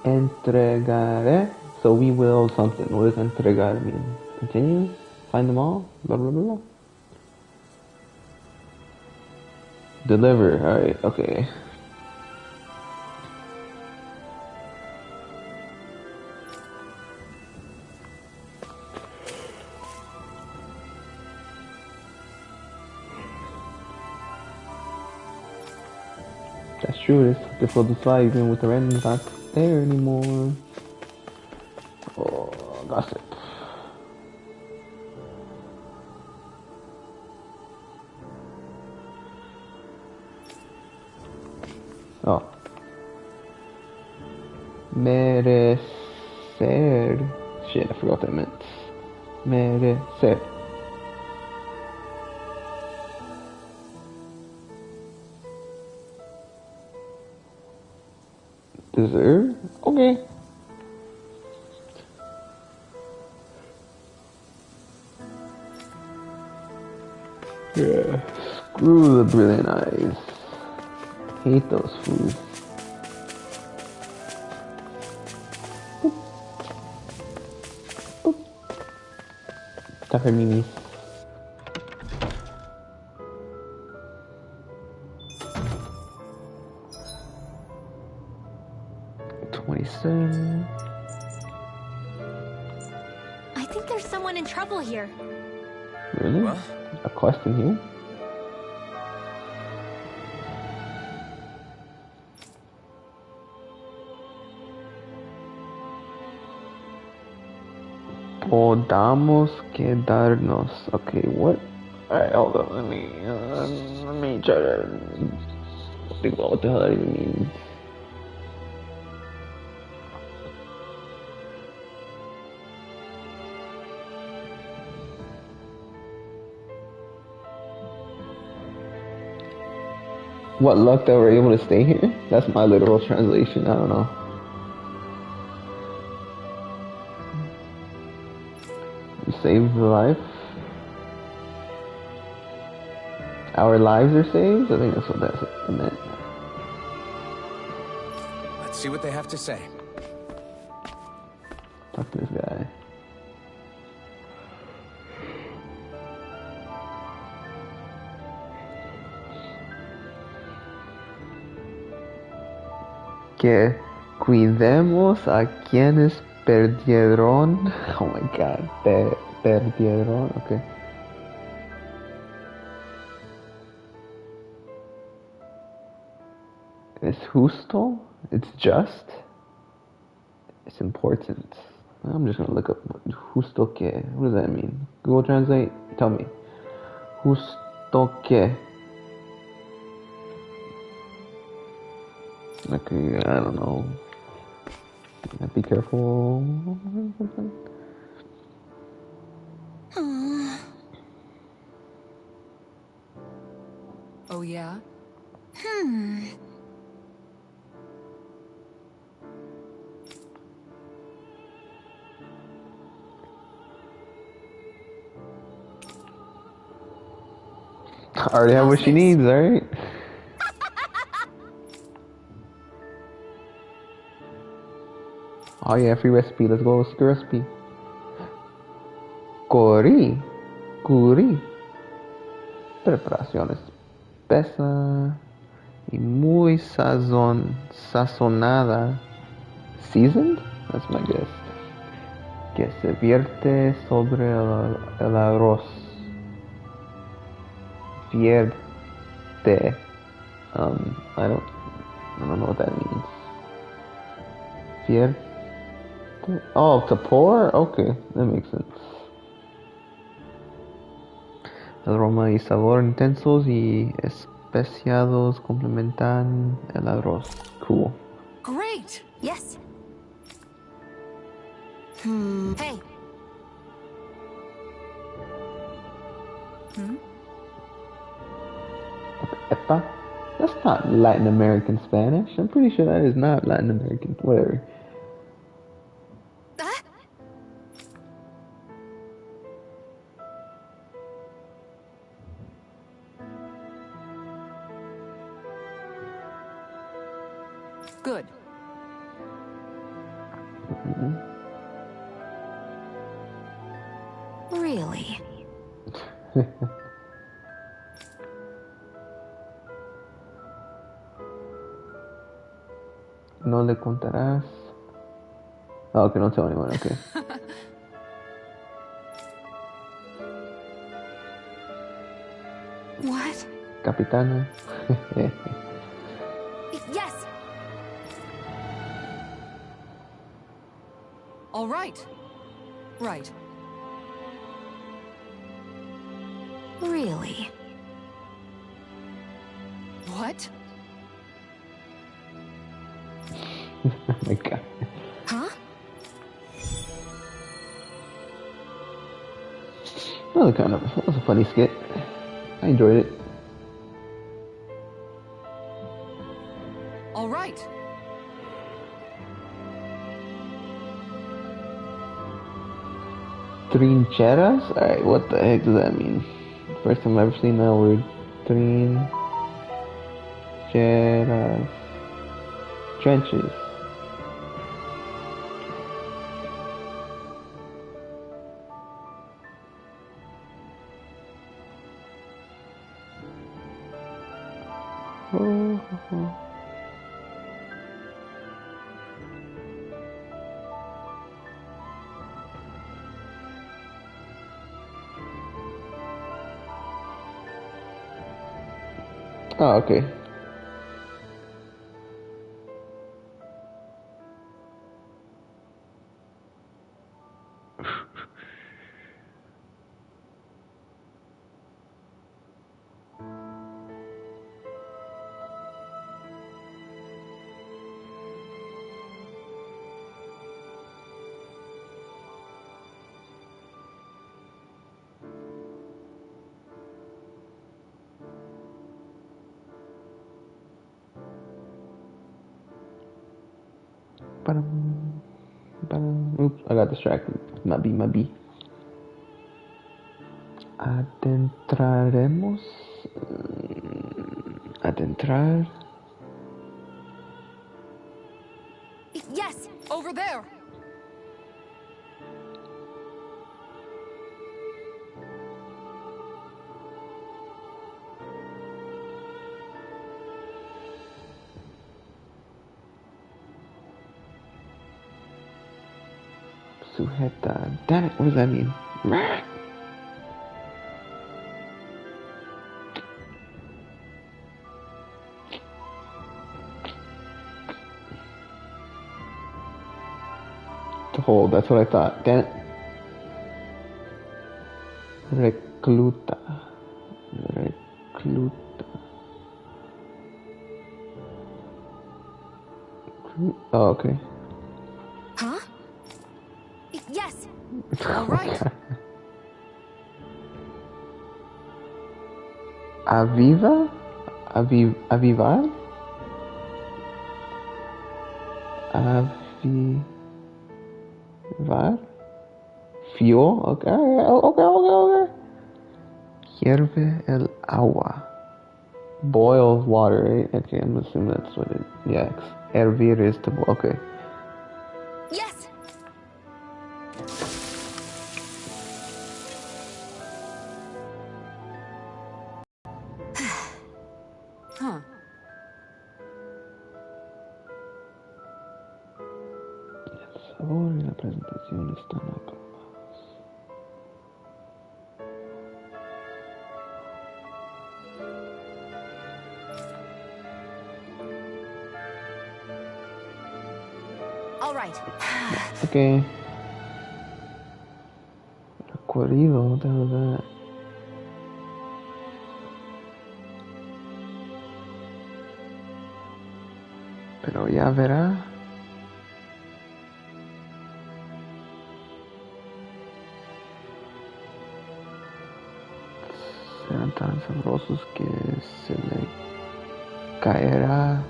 Entregaré. So we will something. What does entregar mean? Continue? Find them all? Blah blah blah. Deliver. Alright, okay. That's true, it's difficult to fly even with the Ren's not there anymore. Oh, gossip. Oh. Merecer. Shit, I forgot what that meant. Merecer. Deserve? Okay. Yeah. Screw the brilliant eyes. Hate those fools. Boop. Boop. Tougher minis. I think there's someone in trouble here. Really? What? A quest in here? Podamos quedarnos. Okay, what? Alright, hold on. Let me try to think about what the hell that even means. What luck that we're able to stay here? That's my literal translation. I don't know. We saved the life. Our lives are saved? I think that's what that meant. Let's see what they have to say. Talk to this guy. Que cuidemos a quienes perdieron. Oh my god, perdieron. Okay. It's justo. It's just. It's important. I'm just gonna look up justo que. What does that mean? Google Translate. Tell me. Justo que. Okay, I don't know. Be careful. Oh, yeah? I already have what she needs, alright? Oh yeah, free recipe. Let's go. Secret recipe. Cori. Curi. Preparación espesa y muy sazonada. Seasoned? That's my guess. Que se vierte sobre el arroz. Vierte. I don't know what that means. Vierte. Oh, to pour? Okay, that makes sense. El aroma y sabor intensos y especiados complementan el arroz. Cool. Great! Yes. Hey, Epa? That's not Latin American Spanish. I'm pretty sure that is not Latin American. Whatever. Good. really? No le contarás. Oh, okay, don't tell anyone. Okay. What? Capitana. Yes! All right. Right. Really? What? Oh my god. Huh? That was a funny skit. I enjoyed it. All right. Trincheras? Alright, what the heck does that mean? First time I've ever seen that word. Trincheras. Trenches. Oh, okay. Oops, I got distracted. My B. Adentraremos. Adentrar. Yes! Over there! Sujeta. Damn it, what does that mean? To hold, that's what I thought. Damn it. Recluta. Oh, okay. Huh? Yes! All right. Aviva? Avivar? Avivar? Fuel? Okay. Hierve el agua. Boil water, right? Okay, I'm assuming that's what it... Yeah, hervir is to boil. Okay. Yes! Huh. El sabor y la presentación están aprobados. All right. Okay. Recuerdo, what the hell is that? Pero ya verá. Serán tan sabrosos que se le caerá.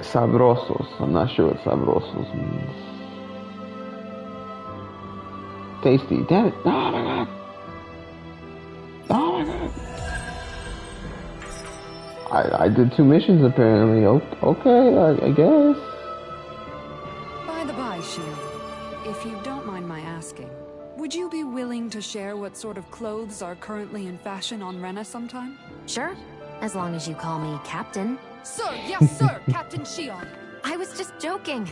Sabrosos. I'm not sure what sabrosos means. Tasty. Damn it. Oh my god. Oh my god. I did 2 missions apparently. Okay, I guess. By the by, Shion, if you don't mind my asking, would you be willing to share what sort of clothes are currently in fashion on Rena sometime? Sure, as long as you call me Captain. Sir, yes sir, Captain Shion. I was just joking.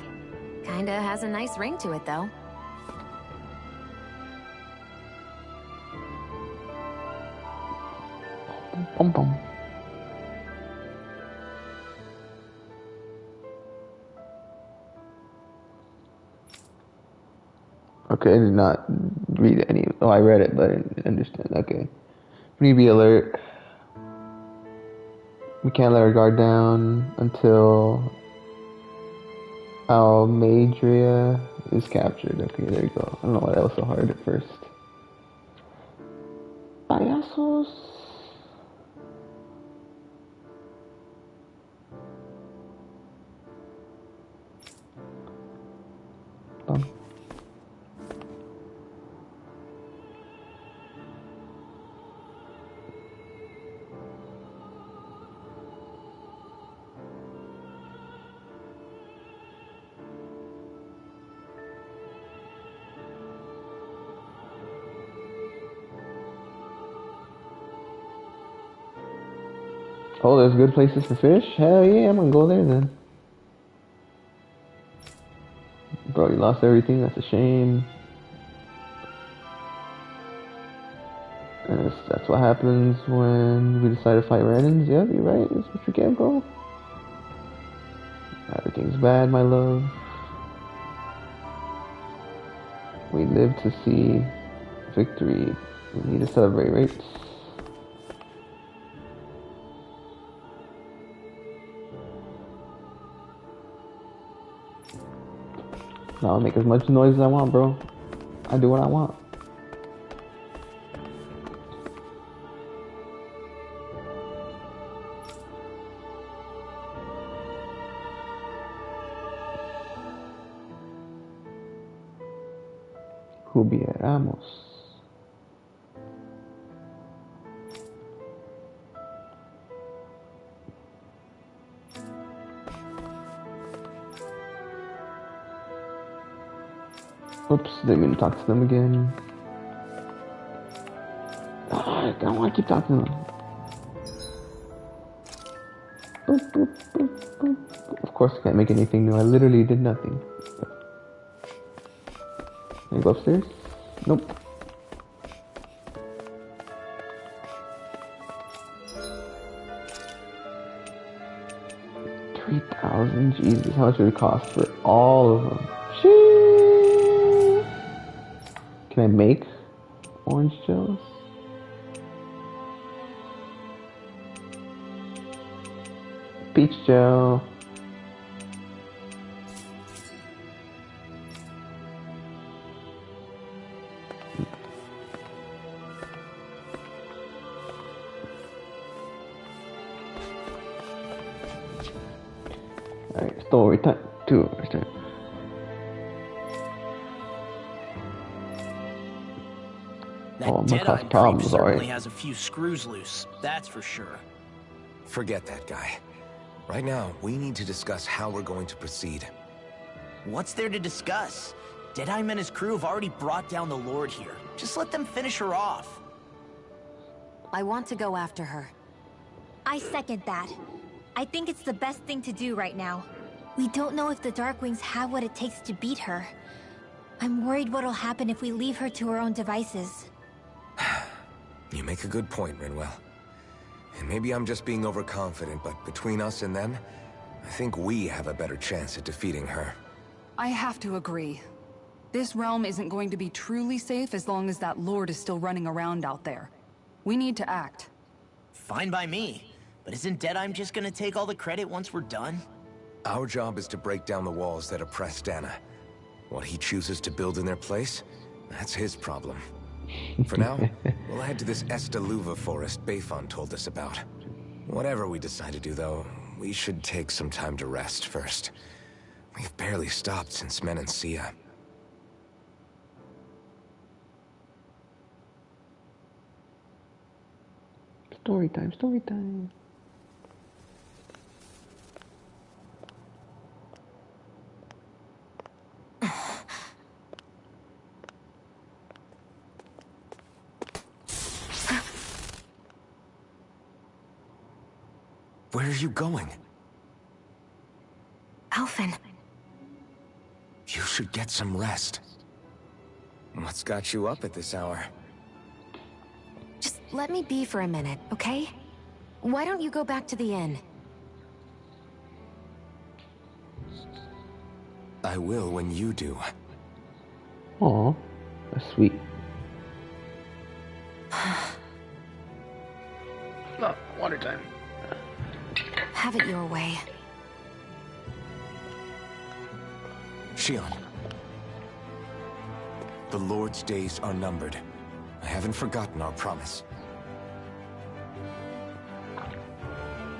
Kinda has a nice ring to it, though. Bum bum. Okay, I did not read any. Oh, I read it, but I didn't understand. Okay. Freebie alert. We can't let our guard down until Almadria is captured. Okay, there you go. I don't know why that was so hard at first. Payasos. Bum. Oh, there's good places for fish? Hell yeah, I'm gonna go there then. Bro, you lost everything? That's a shame. And that's what happens when we decide to fight Rannons. Yep, you're right. That's what you get, bro. Everything's bad, my love. We live to see victory. We need to celebrate, right? Now I'll make as much noise as I want, bro. I do what I want. Hubiéramos. Oops, didn't mean to talk to them again. I don't want to keep talking to them. Boop, boop, boop, boop. Of course I can't make anything new. I literally did nothing. Can I go upstairs? Nope. $3,000? Jesus, how much would it cost for all of them? Sheesh. Can I make orange gels? Peach gel. Alright, story time. 2 hours time. That Oh, I'm gonna Deadeye cause problems, certainly alright. has a few screws loose, that's for sure. Forget that guy. Right now, we need to discuss how we're going to proceed. What's there to discuss? Deadeye and his crew have already brought down the Lord here. Just let them finish her off. I want to go after her. I second that. I think it's the best thing to do right now. We don't know if the Darkwings have what it takes to beat her. I'm worried what'll happen if we leave her to her own devices. You make a good point, Rinwell. And maybe I'm just being overconfident, but between us and them, I think we have a better chance at defeating her. I have to agree. This realm isn't going to be truly safe as long as that Lord is still running around out there. We need to act. Fine by me. But isn't Deadeye just gonna take all the credit once we're done? Our job is to break down the walls that oppress Dana. What he chooses to build in their place, that's his problem. For now, we'll head to this Estaluva forest Bayfon told us about. Whatever we decide to do, though, we should take some time to rest first. We've barely stopped since Menancia. Story time, story time. Where are you going? Alphen. You should get some rest. What's got you up at this hour? Just let me be for a minute, okay? Why don't you go back to the inn? I will when you do. Aw, that's sweet. Oh, water time. Have it your way. Shion. The Lord's days are numbered. I haven't forgotten our promise.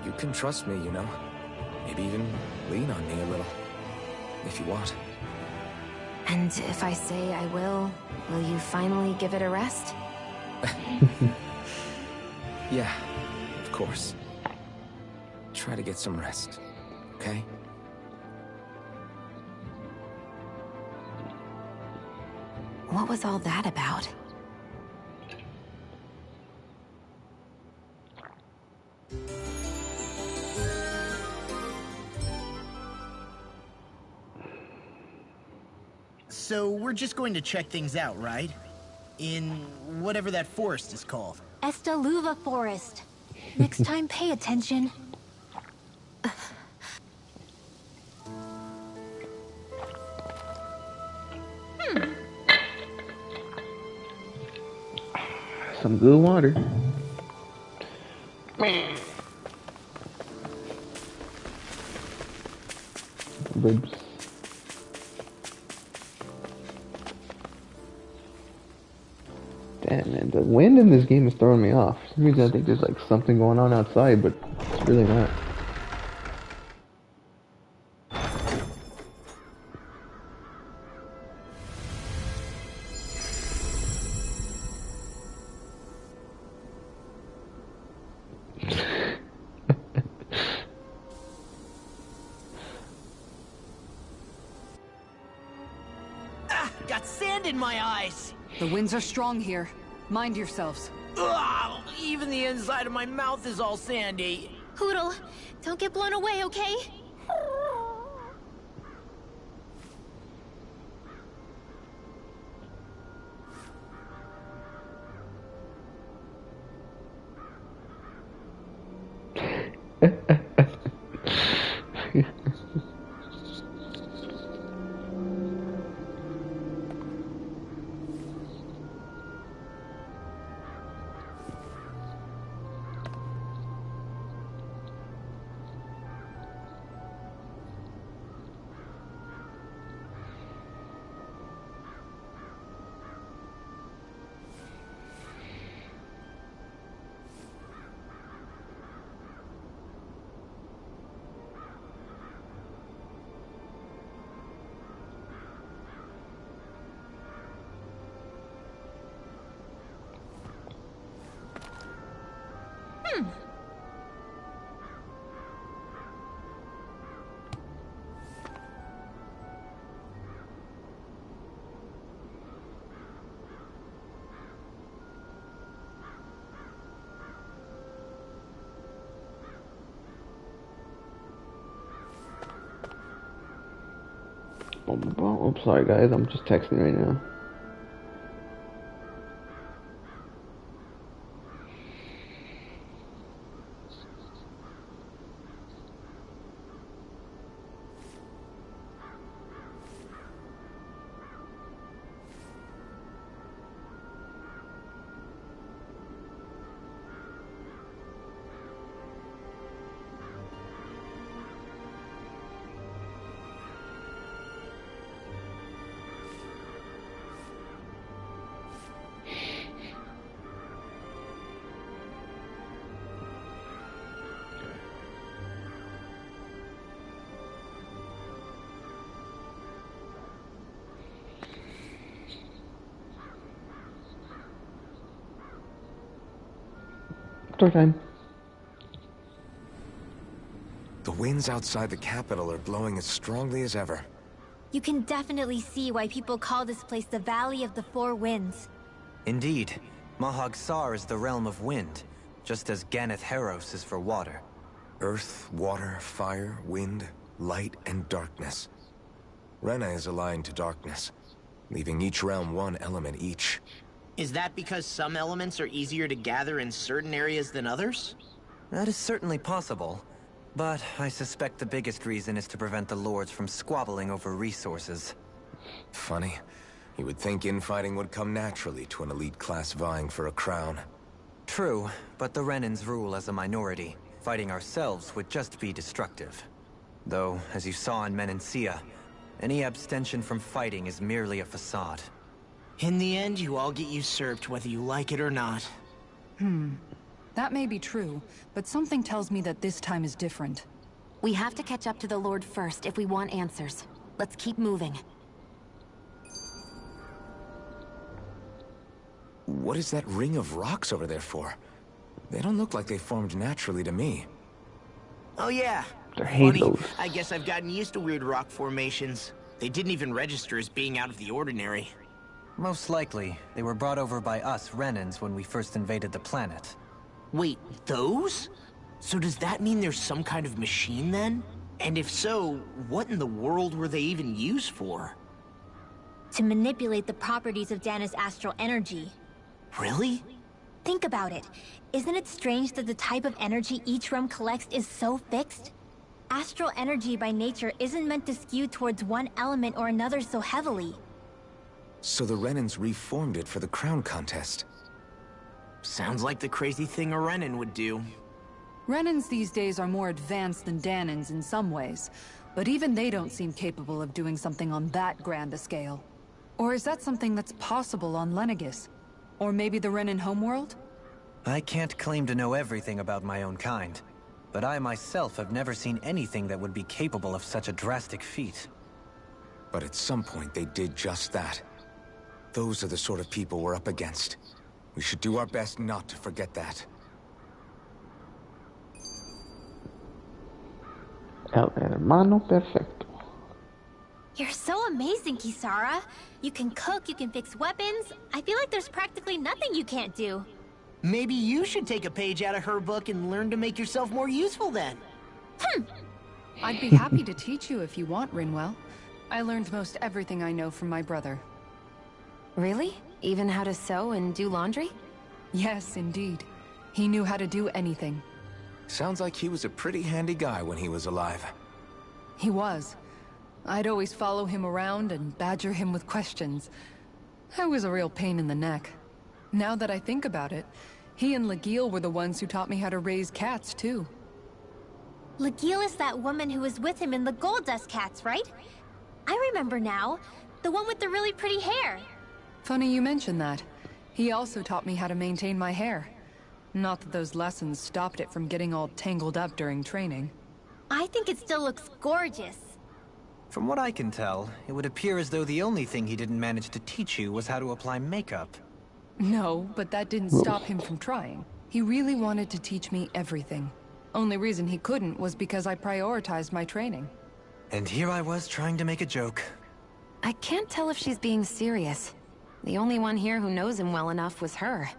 You can trust me, you know. Maybe even lean on me a little. If you want. And if I say I will you finally give it a rest? Yeah, of course. Try to get some rest, okay? What was all that about? So we're just going to check things out, right? In whatever that forest is called. Estaluva Forest. Next time, pay attention. Some good water. Ribs. Damn, man, the wind in this game is throwing me off. For some reason I think there's like something going on outside, but it's really not. Got sand in my eyes! The winds are strong here. Mind yourselves. Ugh, even the inside of my mouth is all sandy. Hoodle, don't get blown away, okay? Oops, sorry guys, I'm just texting right now. Story time. The winds outside the capital are blowing as strongly as ever. You can definitely see why people call this place the Valley of the Four Winds. Indeed. Mahag Sar is the realm of wind, just as Ganeth Heros is for water. Earth, water, fire, wind, light, and darkness. Rena is aligned to darkness, leaving each realm one element each. Is that because some elements are easier to gather in certain areas than others? That is certainly possible, but I suspect the biggest reason is to prevent the lords from squabbling over resources. Funny. You would think infighting would come naturally to an elite class vying for a crown. True, but the Renans rule as a minority. Fighting ourselves would just be destructive. Though, as you saw in Menancia, any abstention from fighting is merely a facade. In the end, you all get usurped whether you like it or not. That may be true, but something tells me that this time is different. We have to catch up to the Lord first if we want answers. Let's keep moving. What is that ring of rocks over there for? They don't look like they formed naturally to me. Oh yeah. They're Funny. halos. I guess I've gotten used to weird rock formations. They didn't even register as being out of the ordinary. Most likely, they were brought over by us Renans when we first invaded the planet. Wait, those? So does that mean there's some kind of machine then? And if so, what in the world were they even used for? To manipulate the properties of Dana's astral energy. Really? Think about it. Isn't it strange that the type of energy each realm collects is so fixed? Astral energy by nature isn't meant to skew towards one element or another so heavily. So the Renans reformed it for the crown contest. Sounds like the crazy thing a Renan would do. Renans these days are more advanced than Danans in some ways, but even they don't seem capable of doing something on that grand a scale. Or is that something that's possible on Lenegis? Or maybe the Renan homeworld? I can't claim to know everything about my own kind, but I myself have never seen anything that would be capable of such a drastic feat. But at some point they did just that. Those are the sort of people we're up against. We should do our best not to forget that. El hermano perfecto. You're so amazing, Kisara. You can cook, you can fix weapons. I feel like there's practically nothing you can't do. Maybe you should take a page out of her book and learn to make yourself more useful then. I'd be happy to teach you if you want, Rinwell. I learned most everything I know from my brother. Really? Even how to sew and do laundry? Yes, indeed. He knew how to do anything. Sounds like he was a pretty handy guy when he was alive. He was. I'd always follow him around and badger him with questions. I was a real pain in the neck. Now that I think about it, he and Legil were the ones who taught me how to raise cats, too. Legil is that woman who was with him in the Gold Dust Cats, right? I remember now. The one with the really pretty hair. Funny you mention that. He also taught me how to maintain my hair. Not that those lessons stopped it from getting all tangled up during training. I think it still looks gorgeous. From what I can tell, it would appear as though the only thing he didn't manage to teach you was how to apply makeup. No, but that didn't stop him from trying. He really wanted to teach me everything. Only reason he couldn't was because I prioritized my training. And here I was trying to make a joke. I can't tell if she's being serious. The only one here who knows him well enough was her.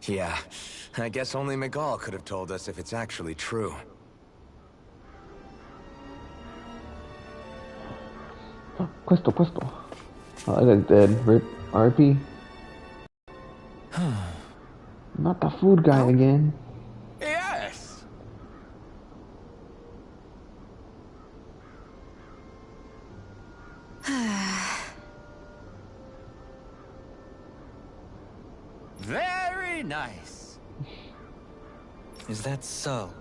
Yeah, I guess only Miguel could have told us if it's actually true. Questo. Oh, that guy's dead. Rip. RP. Not the food guy again. Yes! Very nice. Is that so?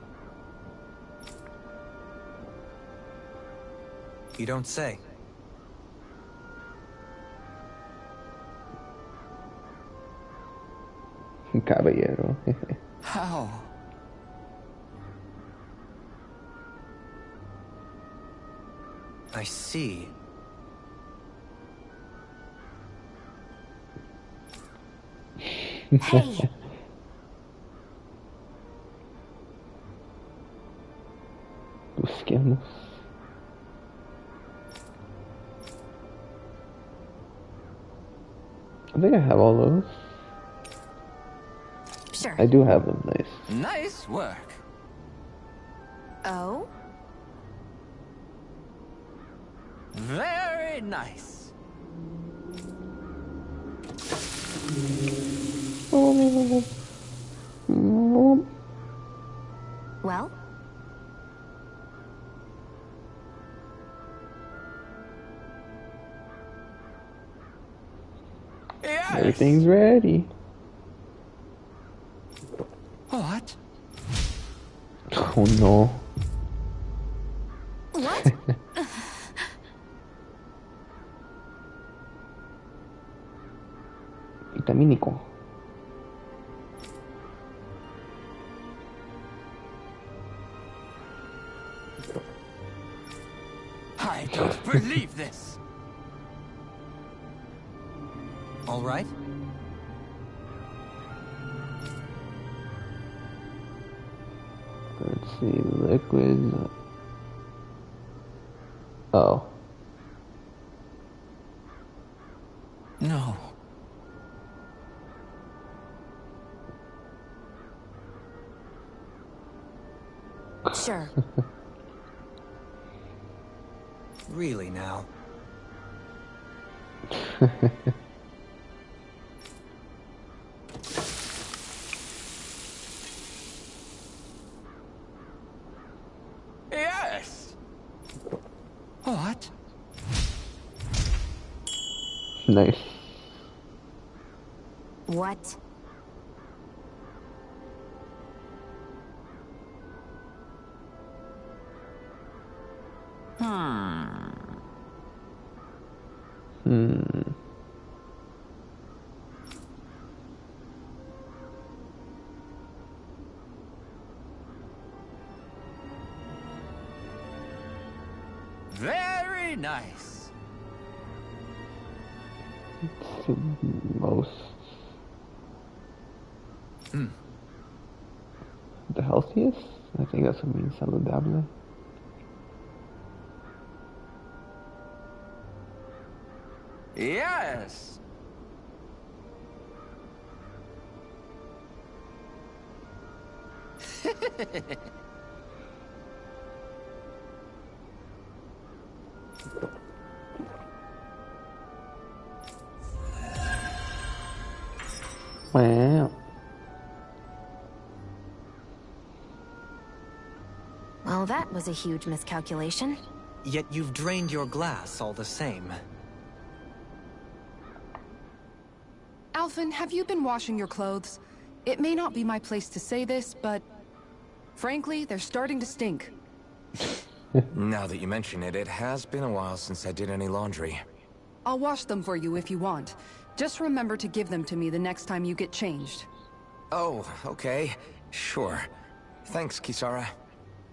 You don't say. Caballero. How? I see. Hey! Busquemos. I think I have all those. Sure. I do have them, nice. Nice work. Oh? Very nice. Well? Yes! Everything's ready. What? Oh no. What? Vitamínico. I don't believe this. All right? Let's see, liquids. Oh. No. Sure. Really now. Yes! What? Nice. What? Very nice. It's the most. The healthiest? I think that's what means saludable. Yes! Wow. Well, that was a huge miscalculation. Yet you've drained your glass all the same. Alphen, have you been washing your clothes? It may not be my place to say this, but... frankly, they're starting to stink. Now that you mention it, it has been a while since I did any laundry. I'll wash them for you if you want. Just remember to give them to me the next time you get changed. Oh, okay. Sure. Thanks, Kisara.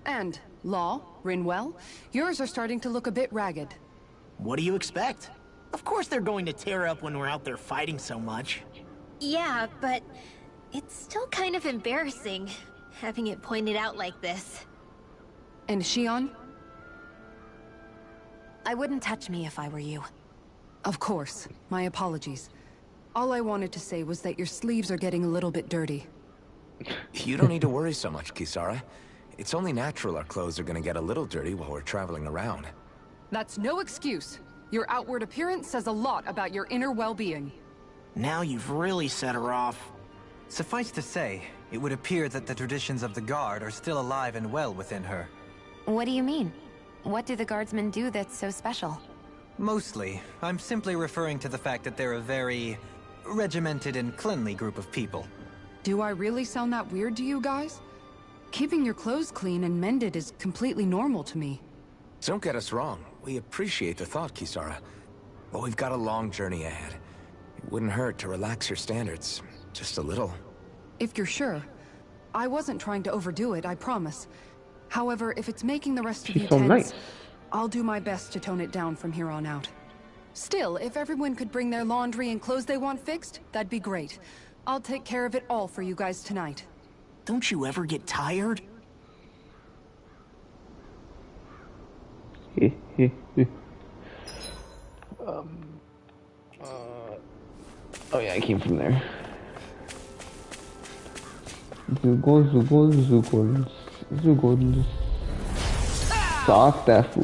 And, Law, Rinwell, yours are starting to look a bit ragged. What do you expect? Of course they're going to tear up when we're out there fighting so much. Yeah, but it's still kind of embarrassing, having it pointed out like this. And Shion? I wouldn't touch me if I were you. Of course. My apologies. All I wanted to say was that your sleeves are getting a little bit dirty. You don't need to worry so much, Kisara. It's only natural our clothes are gonna get a little dirty while we're traveling around. That's no excuse. Your outward appearance says a lot about your inner well-being. Now you've really set her off. Suffice to say, it would appear that the traditions of the Guard are still alive and well within her. What do you mean? What do the Guardsmen do that's so special? Mostly, I'm simply referring to the fact that they're a very regimented and cleanly group of people. Do I really sound that weird to you guys? Keeping your clothes clean and mended is completely normal to me. Don't get us wrong. We appreciate the thought, Kisara. But we've got a long journey ahead. It wouldn't hurt to relax your standards. Just a little. If you're sure. I wasn't trying to overdo it, I promise. However, if it's making the rest of you She's so tense, nice. I'll do my best to tone it down from here on out. Still, if everyone could bring their laundry and clothes they want fixed, that'd be great. I'll take care of it all for you guys tonight. Don't you ever get tired? Oh yeah, I came from there. Zugol. Christofu.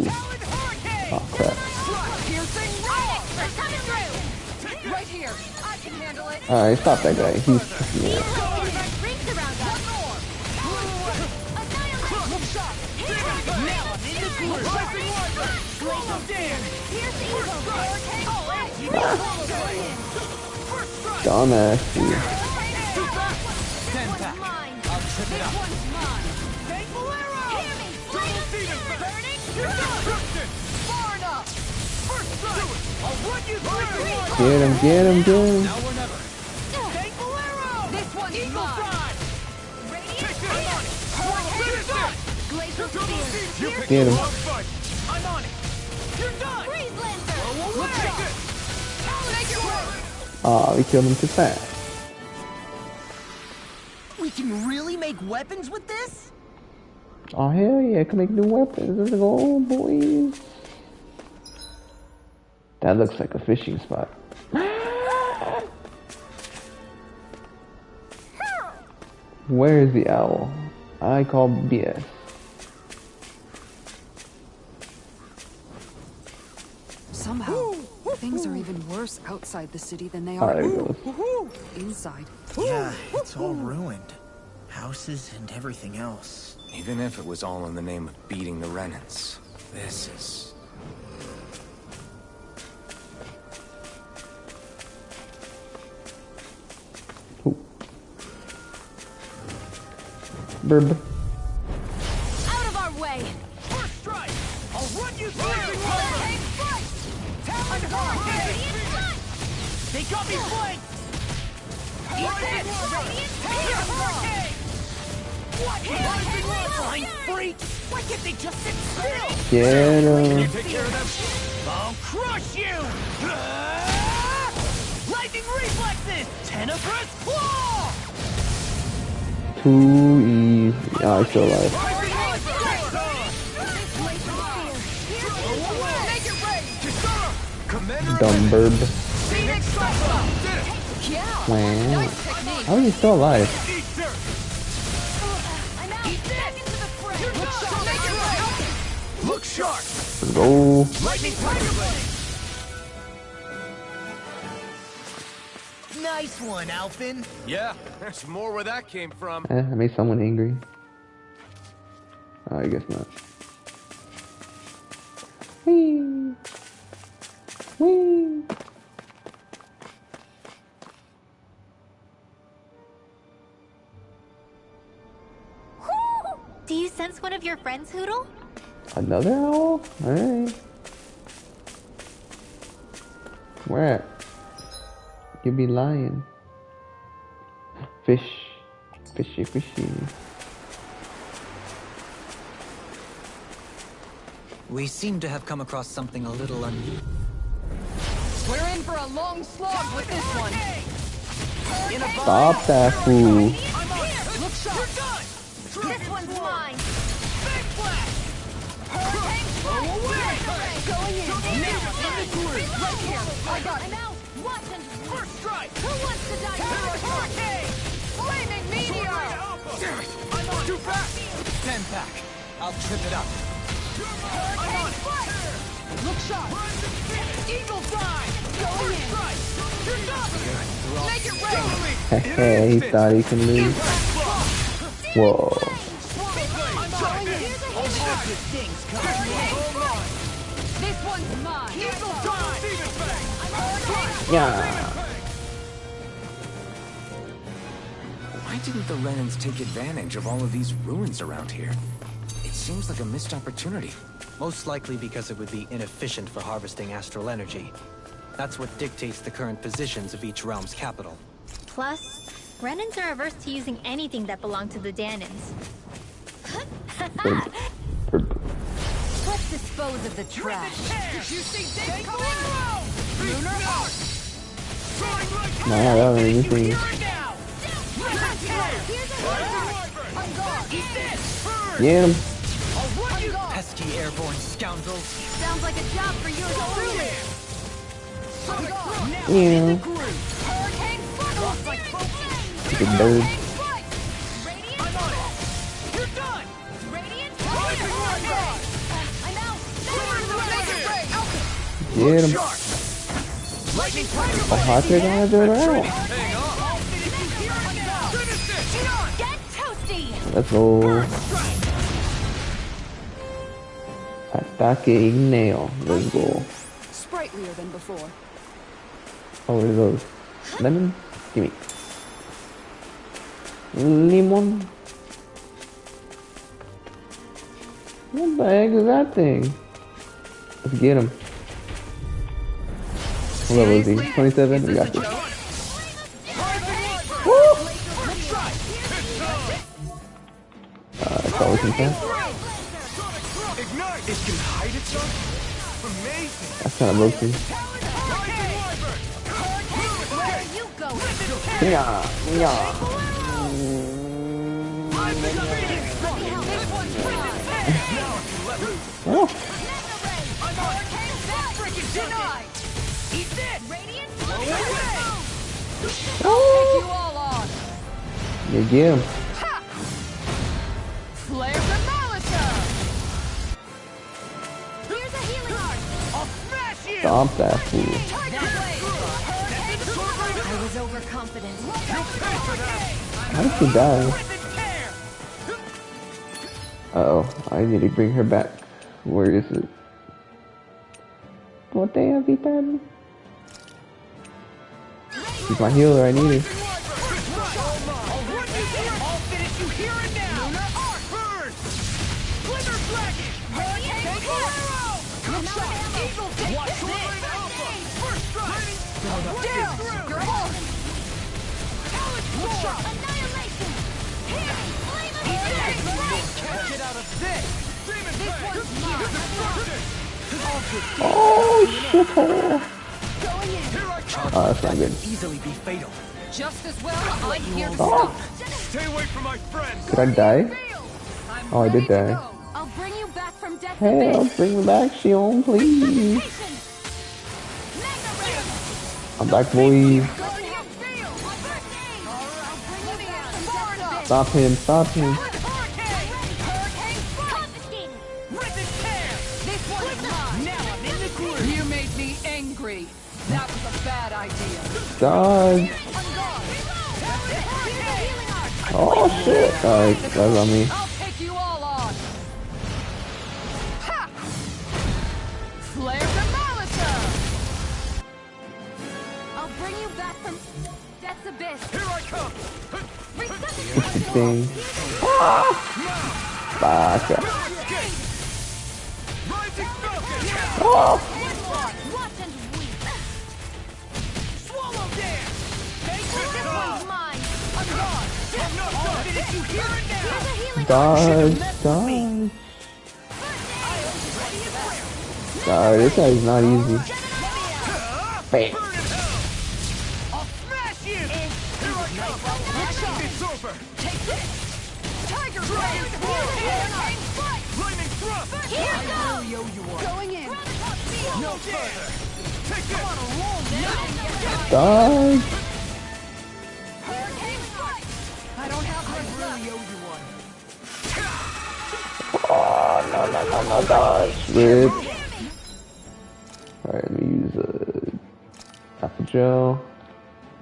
Oh crap. Right here. I can handle it. Alright, stop that guy. He's yeah. Dumbass. Dude. Get him. This one's mine. Get him. I'm on it. You're done. Oh, we killed him too fast. We can really make weapons with this? Oh hell yeah, I can make new weapons. Let's go, boys. That looks like a fishing spot. Where is the owl? I call BS. Somehow, things are even worse outside the city than they Oh, are there it goes. inside. Yeah, it's all ruined. Houses and everything else. Even if it was all in the name of beating the Renans, this is... Burb. Out of our way! First strike! I'll run you through! Talon Hurricane! They got me flanked! Rising Hurricane! What? Flying freaks! Why can't they just sit still? Get him. Take care of them. I'll crush you! Lightning reflexes! Tenebrous claw! Too easy. Oh, I'm still alive. Dumb burb. Wow. How are you still alive? Look sharp! Let's go. Lightning Tiger Blade! Nice one, Alpin. Yeah, there's more where that came from. I made someone angry. Oh, I guess not. Whee! Whee! Do you sense one of your friends, Hoodle? Another owl? Alright. Where at? You be lying. Fish. Fishy. We seem to have come across something a little unusual. We're in for a long slog with this one. Stop that fool. Look sharp! You're done! This one's mine! Big flash! Hurricane strike! Going in! Right here! I got it! I'm out! Watch and... First strike! Who wants to die first? Hurricane! Flaming meteor! Damn it! I'm on too fast! Stand back. I'll trip it up. I'm on it! Look sharp. Eagle fly. Going in. You're done. Make it rain. Hey, he thought he can lose. Whoa. This one's mine. Yeah. Why didn't the Renans take advantage of all of these ruins around here? It seems like a missed opportunity. Most likely because it would be inefficient for harvesting astral energy. That's what dictates the current positions of each realm's capital. Plus, Renans are averse to using anything that belonged to the Danans. Let's dispose of the trash. Did you see this coming? Lunar Arc. Nah, that was anything. Get him. Pesky airborne scoundrels. Sounds like a job for you truly. Yeah. Big bird. Get him. Oh, hot take on it out. Let's go. Ataque Igneo. Let's go. Sprightlier than before. Oh, what are those? Lemon? Gimme. Limon? What the heck is that thing? Let's get him. What level is he? 27? We got this. Woo! That's all we can say. That's kind of broken. Yeah, yeah. Oh. You get him. Stomp that fool. I was overconfident. How did she die? Uh-oh, I need to bring her back. Where is it? What the hell, Vitan? She's my healer, I need her. Oh, shit. Oh, that's not good. Easily be fatal. Just as well, I'm here to Oh. Stay away from my friends. Could I die? Oh, I did die. I'll bring you back from death. Hey, bring me back, Shion, please. I'm back, boys. Stop him, stop him. You made me angry. That was a bad idea. Dodge. Oh, shit. Alright, that's on me. I'll take you all on. Ha! Flare the Malisa! I'll bring you back from death's abyss. Here I come. What's the thing? Ah! Baka. Oh! Dodge, dodge. God, this guy's not easy. Bam. I'll smash you. Here I come. It's over. Take this! Tiger Blade! Lightning thrust. Here goes! Going in! No further. Take this. Dodge. I don't have my Oh, no, dodge. Rip. Joe.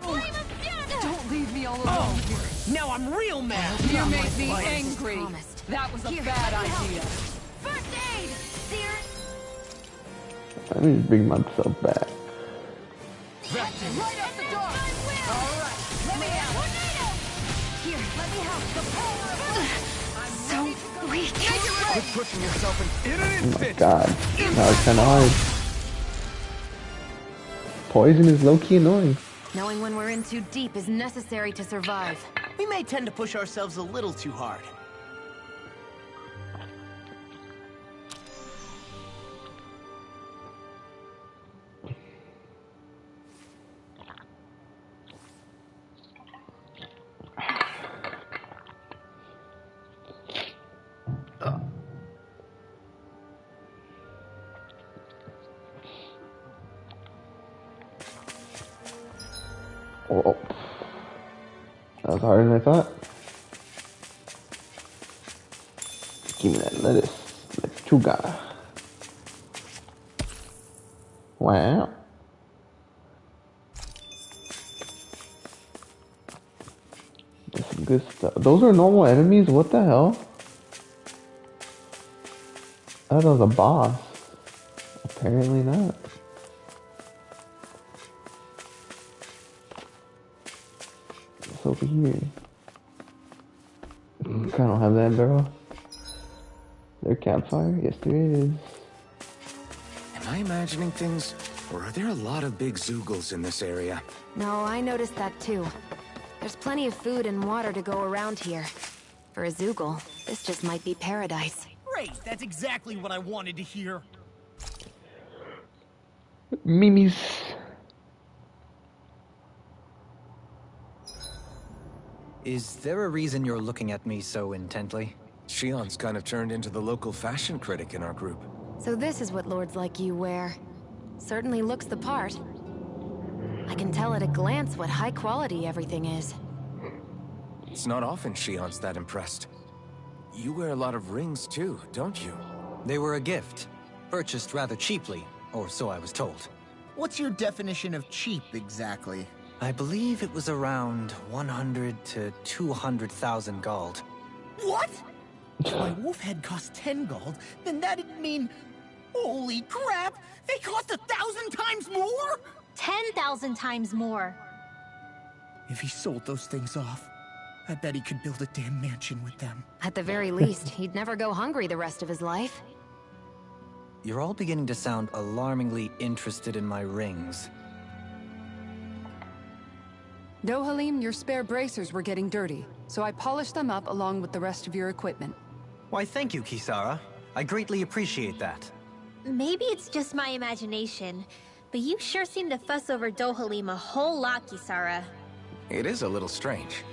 Don't leave me all alone here. Now I'm real mad. You made me angry. Promised. That was a bad idea. First aid! Seer! Let me just bring myself back. Right out the door. All right, let me out. Here, let me help. The power of so weak. Quit pushing yourself in an Oh my instant! god. That was kinda hard. Poison is low-key annoying. Knowing when we're in too deep is necessary to survive. We may tend to push ourselves a little too hard. Oh. That was harder than I thought. Give me that lettuce. Lechuga. Wow. That's some good stuff. Those are normal enemies? What the hell? I thought that was a boss. Apparently not. What's over here? I don't have that barrel. There a campfire? Yes, there is. Am I imagining things? Or are there a lot of big Zoogles in this area? No, I noticed that too. There's plenty of food and water to go around here. For a Zoogle, this just might be paradise. Great, that's exactly what I wanted to hear. Mimis. Is there a reason you're looking at me so intently? Shion's kind of turned into the local fashion critic in our group. So this is what lords like you wear. Certainly looks the part. I can tell at a glance what high quality everything is. It's not often Shion's that impressed. You wear a lot of rings too, don't you? They were a gift, purchased rather cheaply, or so I was told. What's your definition of cheap, exactly? I believe it was around 100 to 200,000 gold. What? If my wolf head cost 10 gold, then that'd mean... Holy crap! They cost 1,000 times more?! 10,000 times more. If he sold those things off, I bet he could build a damn mansion with them. At the very least, he'd never go hungry the rest of his life. You're all beginning to sound alarmingly interested in my rings. Dohalim, your spare bracers were getting dirty, so I polished them up along with the rest of your equipment. Why, thank you, Kisara. I greatly appreciate that. Maybe it's just my imagination, but you sure seem to fuss over Dohalim a whole lot, Kisara. It is a little strange.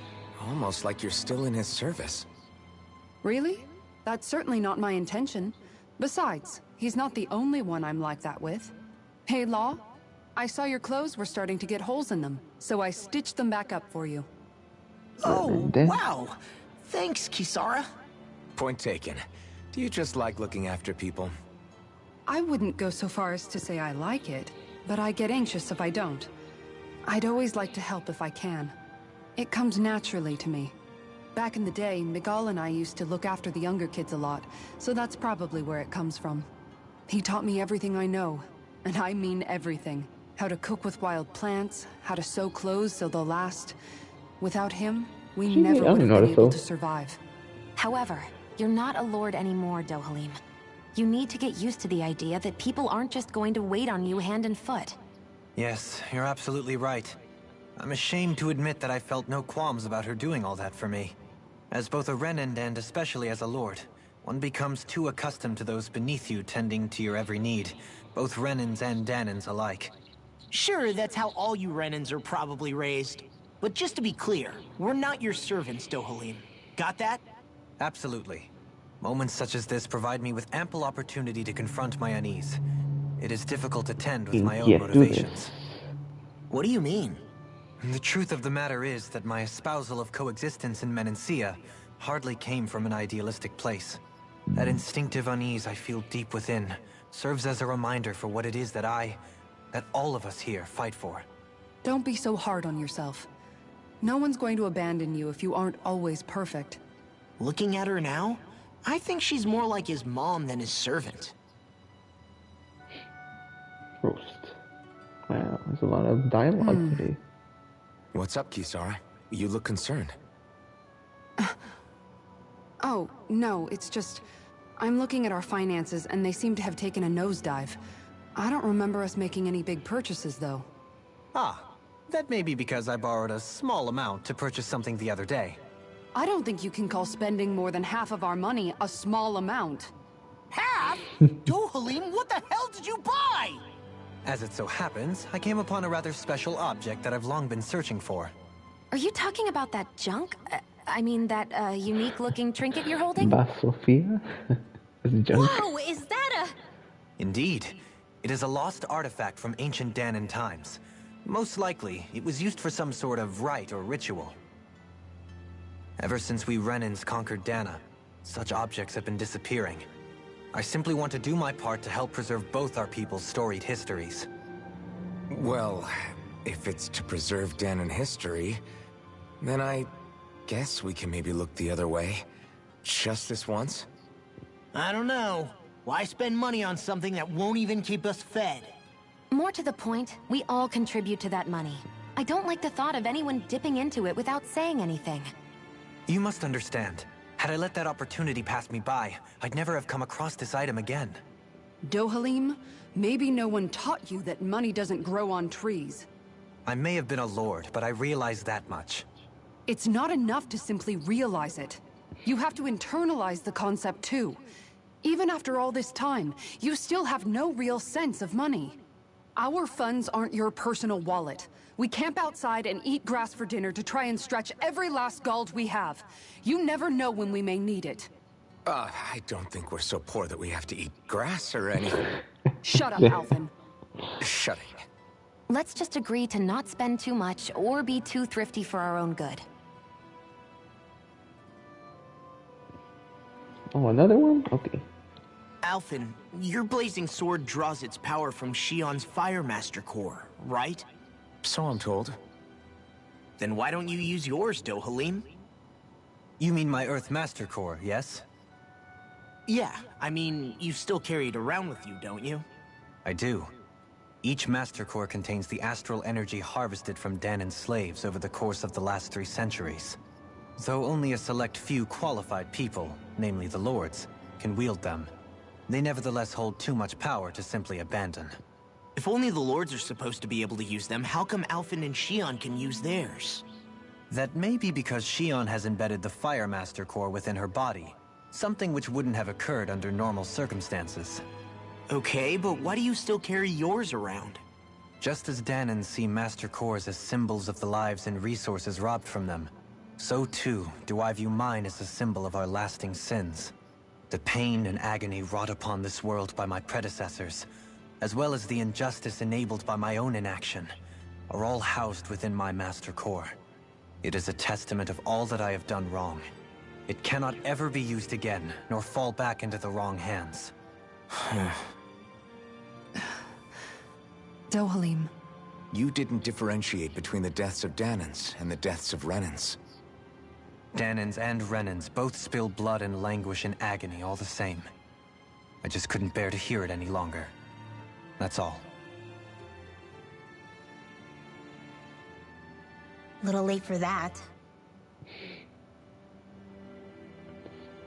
Almost like you're still in his service. Really? That's certainly not my intention. Besides, he's not the only one I'm like that with. Hey, Law, I saw your clothes were starting to get holes in them, so I stitched them back up for you. Oh, wow! Thanks, Kisara. Point taken. Do you just like looking after people? I wouldn't go so far as to say I like it, but I get anxious if I don't. I'd always like to help if I can. It comes naturally to me. Back in the day, Miguel and I used to look after the younger kids a lot, so that's probably where it comes from. He taught me everything I know, and I mean everything. How to cook with wild plants, how to sew clothes so they'll last. Without him, we never would have been able to survive. However, you're not a lord anymore, Dohalim. You need to get used to the idea that people aren't just going to wait on you hand and foot. Yes, you're absolutely right. I'm ashamed to admit that I felt no qualms about her doing all that for me. As both a Renan and especially as a lord, one becomes too accustomed to those beneath you tending to your every need, both Renans and Danans alike. Sure, that's how all you Renans are probably raised. But just to be clear, we're not your servants, Dohalim. Got that? Absolutely. Moments such as this provide me with ample opportunity to confront my unease. It is difficult to tend with my own motivations. What do you mean? The truth of the matter is that my espousal of coexistence in Menancia hardly came from an idealistic place. That instinctive unease I feel deep within serves as a reminder for what it is that all of us here fight for. Don't be so hard on yourself. No one's going to abandon you if you aren't always perfect. Looking at her now, I think she's more like his mom than his servant. Roast. Wow, there's a lot of dialogue today. What's up, Kisara? You look concerned. Oh, no, it's just... I'm looking at our finances and they seem to have taken a nosedive. I don't remember us making any big purchases, though. Ah, that may be because I borrowed a small amount to purchase something the other day. I don't think you can call spending more than half of our money a small amount. Half? Dohalim, what the hell did you buy? As it so happens, I came upon a rather special object that I've long been searching for. Are you talking about that junk? I mean, that unique-looking trinket you're holding? Sophia? Junk. Whoa, is that a... Indeed. It is a lost artifact from ancient Danan times. Most likely, it was used for some sort of rite or ritual. Ever since we Renans conquered Dana, such objects have been disappearing. I simply want to do my part to help preserve both our people's storied histories. Well, if it's to preserve Danan history, then I guess we can maybe look the other way. Just this once? I don't know. Why spend money on something that won't even keep us fed? More to the point, we all contribute to that money. I don't like the thought of anyone dipping into it without saying anything. You must understand. Had I let that opportunity pass me by, I'd never have come across this item again. Dohalim, maybe no one taught you that money doesn't grow on trees. I may have been a lord, but I realize that much. It's not enough to simply realize it. You have to internalize the concept too. Even after all this time, you still have no real sense of money. Our funds aren't your personal wallet. We camp outside and eat grass for dinner to try and stretch every last gold we have. You never know when we may need it. I don't think we're so poor that we have to eat grass or anything. Shut up, Alvin. Shutting. Let's just agree to not spend too much or be too thrifty for our own good. Oh, another one? Okay. Alphen, your blazing sword draws its power from Shion's Firemaster core, right? So I'm told. Then why don't you use yours, Dohalim? You mean my Earth Master Core, yes? Yeah, I mean, you still carry it around with you, don't you? I do. Each Master Core contains the astral energy harvested from Danan's slaves over the course of the last 3 centuries. Though only a select few qualified people, namely the Lords, can wield them, they nevertheless hold too much power to simply abandon. If only the Lords are supposed to be able to use them, how come Alphen and Shion can use theirs? That may be because Shion has embedded the Fire Master Core within her body, something which wouldn't have occurred under normal circumstances. Okay, but why do you still carry yours around? Just as Danans see Master Cores as symbols of the lives and resources robbed from them, so too do I view mine as a symbol of our lasting sins. The pain and agony wrought upon this world by my predecessors, as well as the injustice enabled by my own inaction, are all housed within my Master Core. It is a testament of all that I have done wrong. It cannot ever be used again, nor fall back into the wrong hands. Dohalim. You didn't differentiate between the deaths of Danans and the deaths of Renans. Danans and Renans both spill blood and languish in agony all the same. I just couldn't bear to hear it any longer. That's all. Little late for that.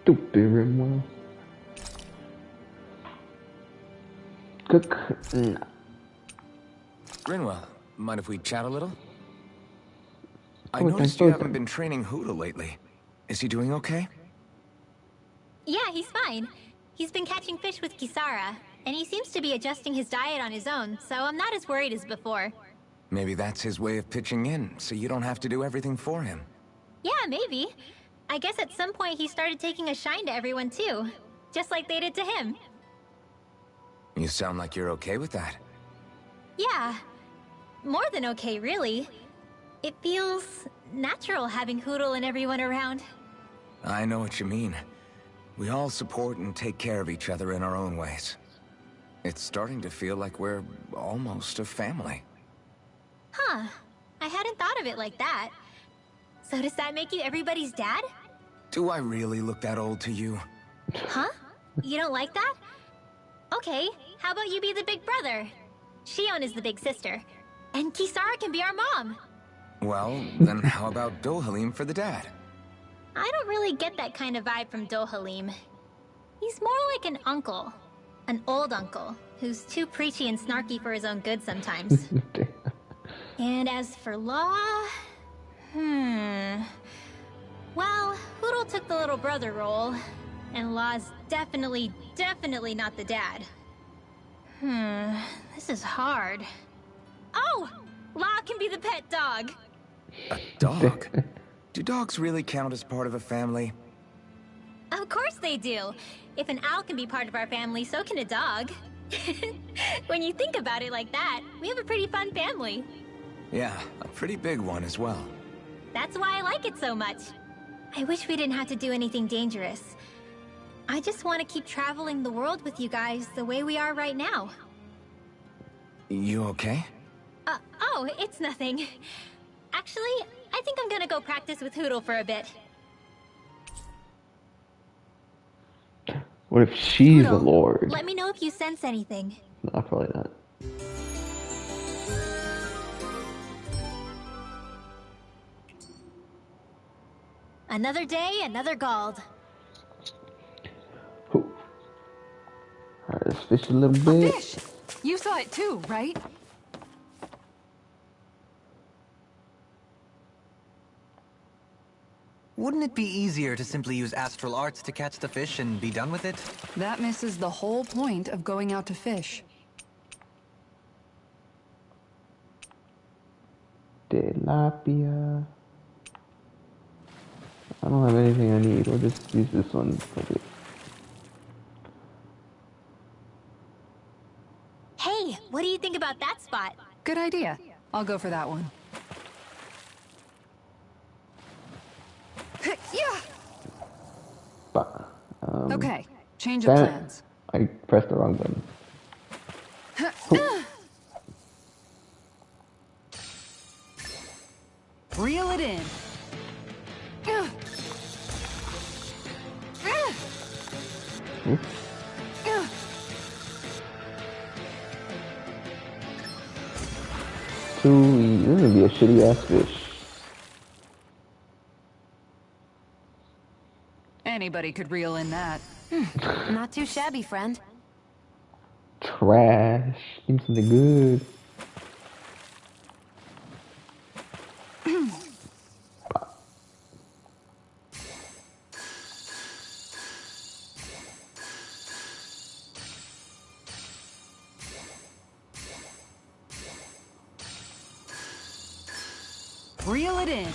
Stupid Rimwell. Cook. Nah. Grinwell, mind if we chat a little? I Oh, noticed thanks, you okay. haven't been training Huda lately. Is he doing okay? Yeah, he's fine. He's been catching fish with Kisara, and he seems to be adjusting his diet on his own, so I'm not as worried as before. Maybe that's his way of pitching in, so you don't have to do everything for him. Yeah, maybe. I guess at some point he started taking a shine to everyone too, just like they did to him. You sound like you're okay with that. Yeah, more than okay, really. It feels natural having Hoodle and everyone around. I know what you mean. We all support and take care of each other in our own ways. It's starting to feel like we're almost a family. Huh, I hadn't thought of it like that. So does that make you everybody's dad? Do I really look that old to you? Huh? You don't like that? Okay, how about you be the big brother? Shion is the big sister. And Kisara can be our mom. Well, then how about Dohalim for the dad? I don't really get that kind of vibe from Dohalim. He's more like an uncle. An old uncle, who's too preachy and snarky for his own good sometimes. And as for Law... Well, Hoodle took the little brother role, and Law's definitely not the dad. This is hard. Oh! Law can be the pet dog! A dog? Do dogs really count as part of a family? Of course they do! If an owl can be part of our family, so can a dog. When you think about it like that, we have a pretty fun family. Yeah, a pretty big one as well. That's why I like it so much. I wish we didn't have to do anything dangerous. I just want to keep traveling the world with you guys the way we are right now. You okay? Oh, it's nothing. Actually, I think I'm gonna go practice with Hoodle for a bit. What if she's Hoodle, a lord? let me know if you sense anything. No, probably not. Another day, another Gald. Alright, let's fish a little bit. Fish! You saw it too, right? Wouldn't it be easier to simply use astral arts to catch the fish and be done with it? That misses the whole point of going out to fish. Tilapia. I don't have anything I need. We'll just use this one. Okay. Hey, what do you think about that spot? Good idea. I'll go for that one. Yeah. But, Okay, change of plans. I pressed the wrong button. Reel it in. Too easy. This would be a shitty ass fish. Anybody could reel in that. Not too shabby, friend. Trash. Give me something good. Reel it in.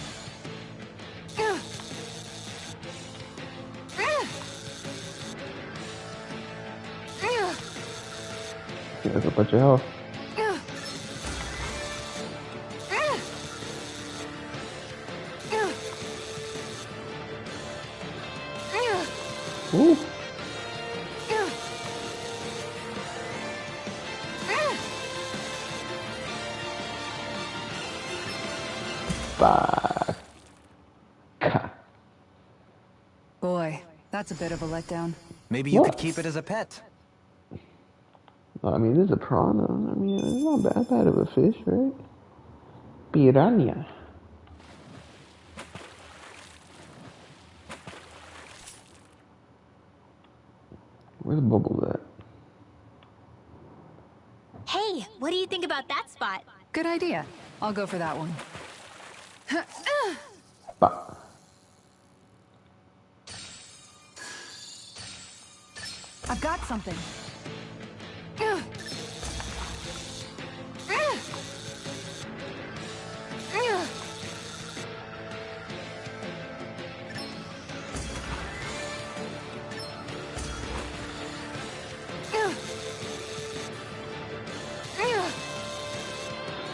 There's a bunch of health. Ooh. Baka. Boy, that's a bit of a letdown. Maybe you could What? keep it as a pet. I mean, this is a piranha. I mean, it's not that bad of a fish, right? Piranha. Where's Bubbles at? Hey, what do you think about that spot? Good idea. I'll go for that one. Bah. I've got something.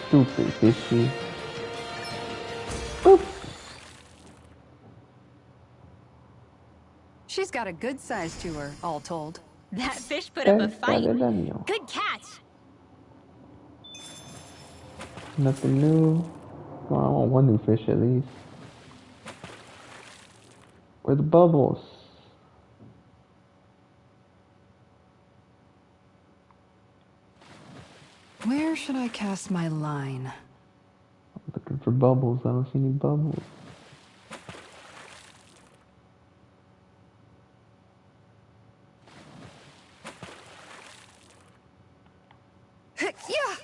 Stupid fishy. Boop. She's got a good size to her, all told. That fish put up a fight. Daniel. Good catch. Nothing new. Come on, I want one new fish at least. Where are the bubbles? Where should I cast my line? I'm looking for bubbles. I don't see any bubbles. Yeah.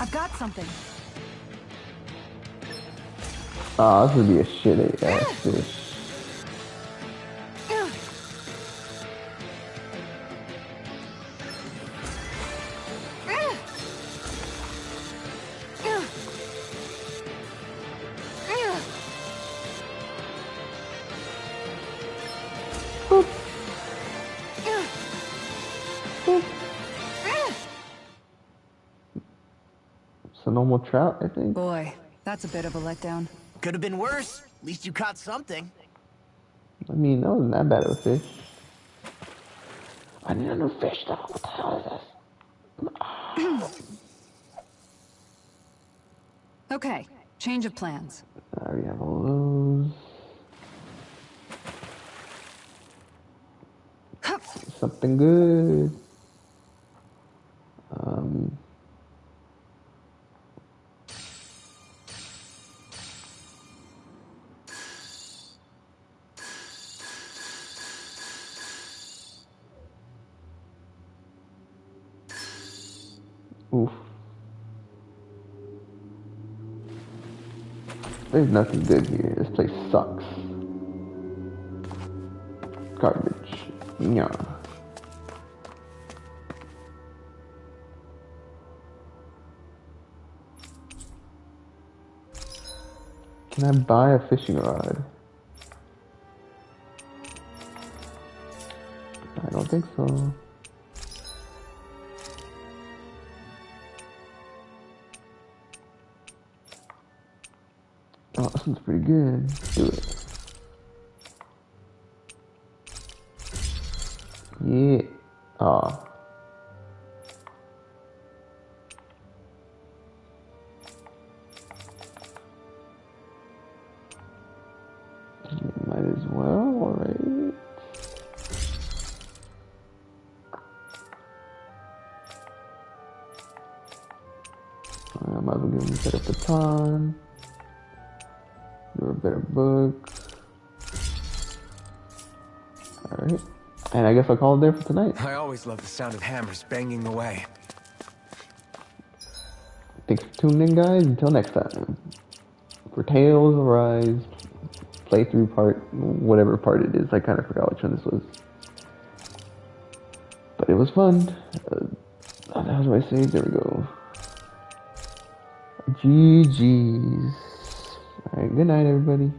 I've got something. Oh, this would be a shitty ass fish. It's a normal trout, I think. Boy, that's a bit of a letdown. Could have been worse. At least you caught something. I mean, that wasn't that bad of a fish. I need a new fish though. What the hell is this? Okay, change of plans. I already have all those. Something good. Oof. There's nothing good here. This place sucks. Garbage. Yeah. Can I buy a fishing rod? I don't think so. Oh, this one's pretty good. Let's do it. Yeah. Aw. Might as well, alright. I might as well give him a better baton. Do a better book. Alright. And I guess I'll call it there for tonight. I always love the sound of hammers banging away. Thanks for tuning in, guys. Until next time. For Tales Arise, playthrough part, whatever part it is. I kind of forgot which one this was. But it was fun. How do I save? There we go. GG's. Alright, good night, everybody.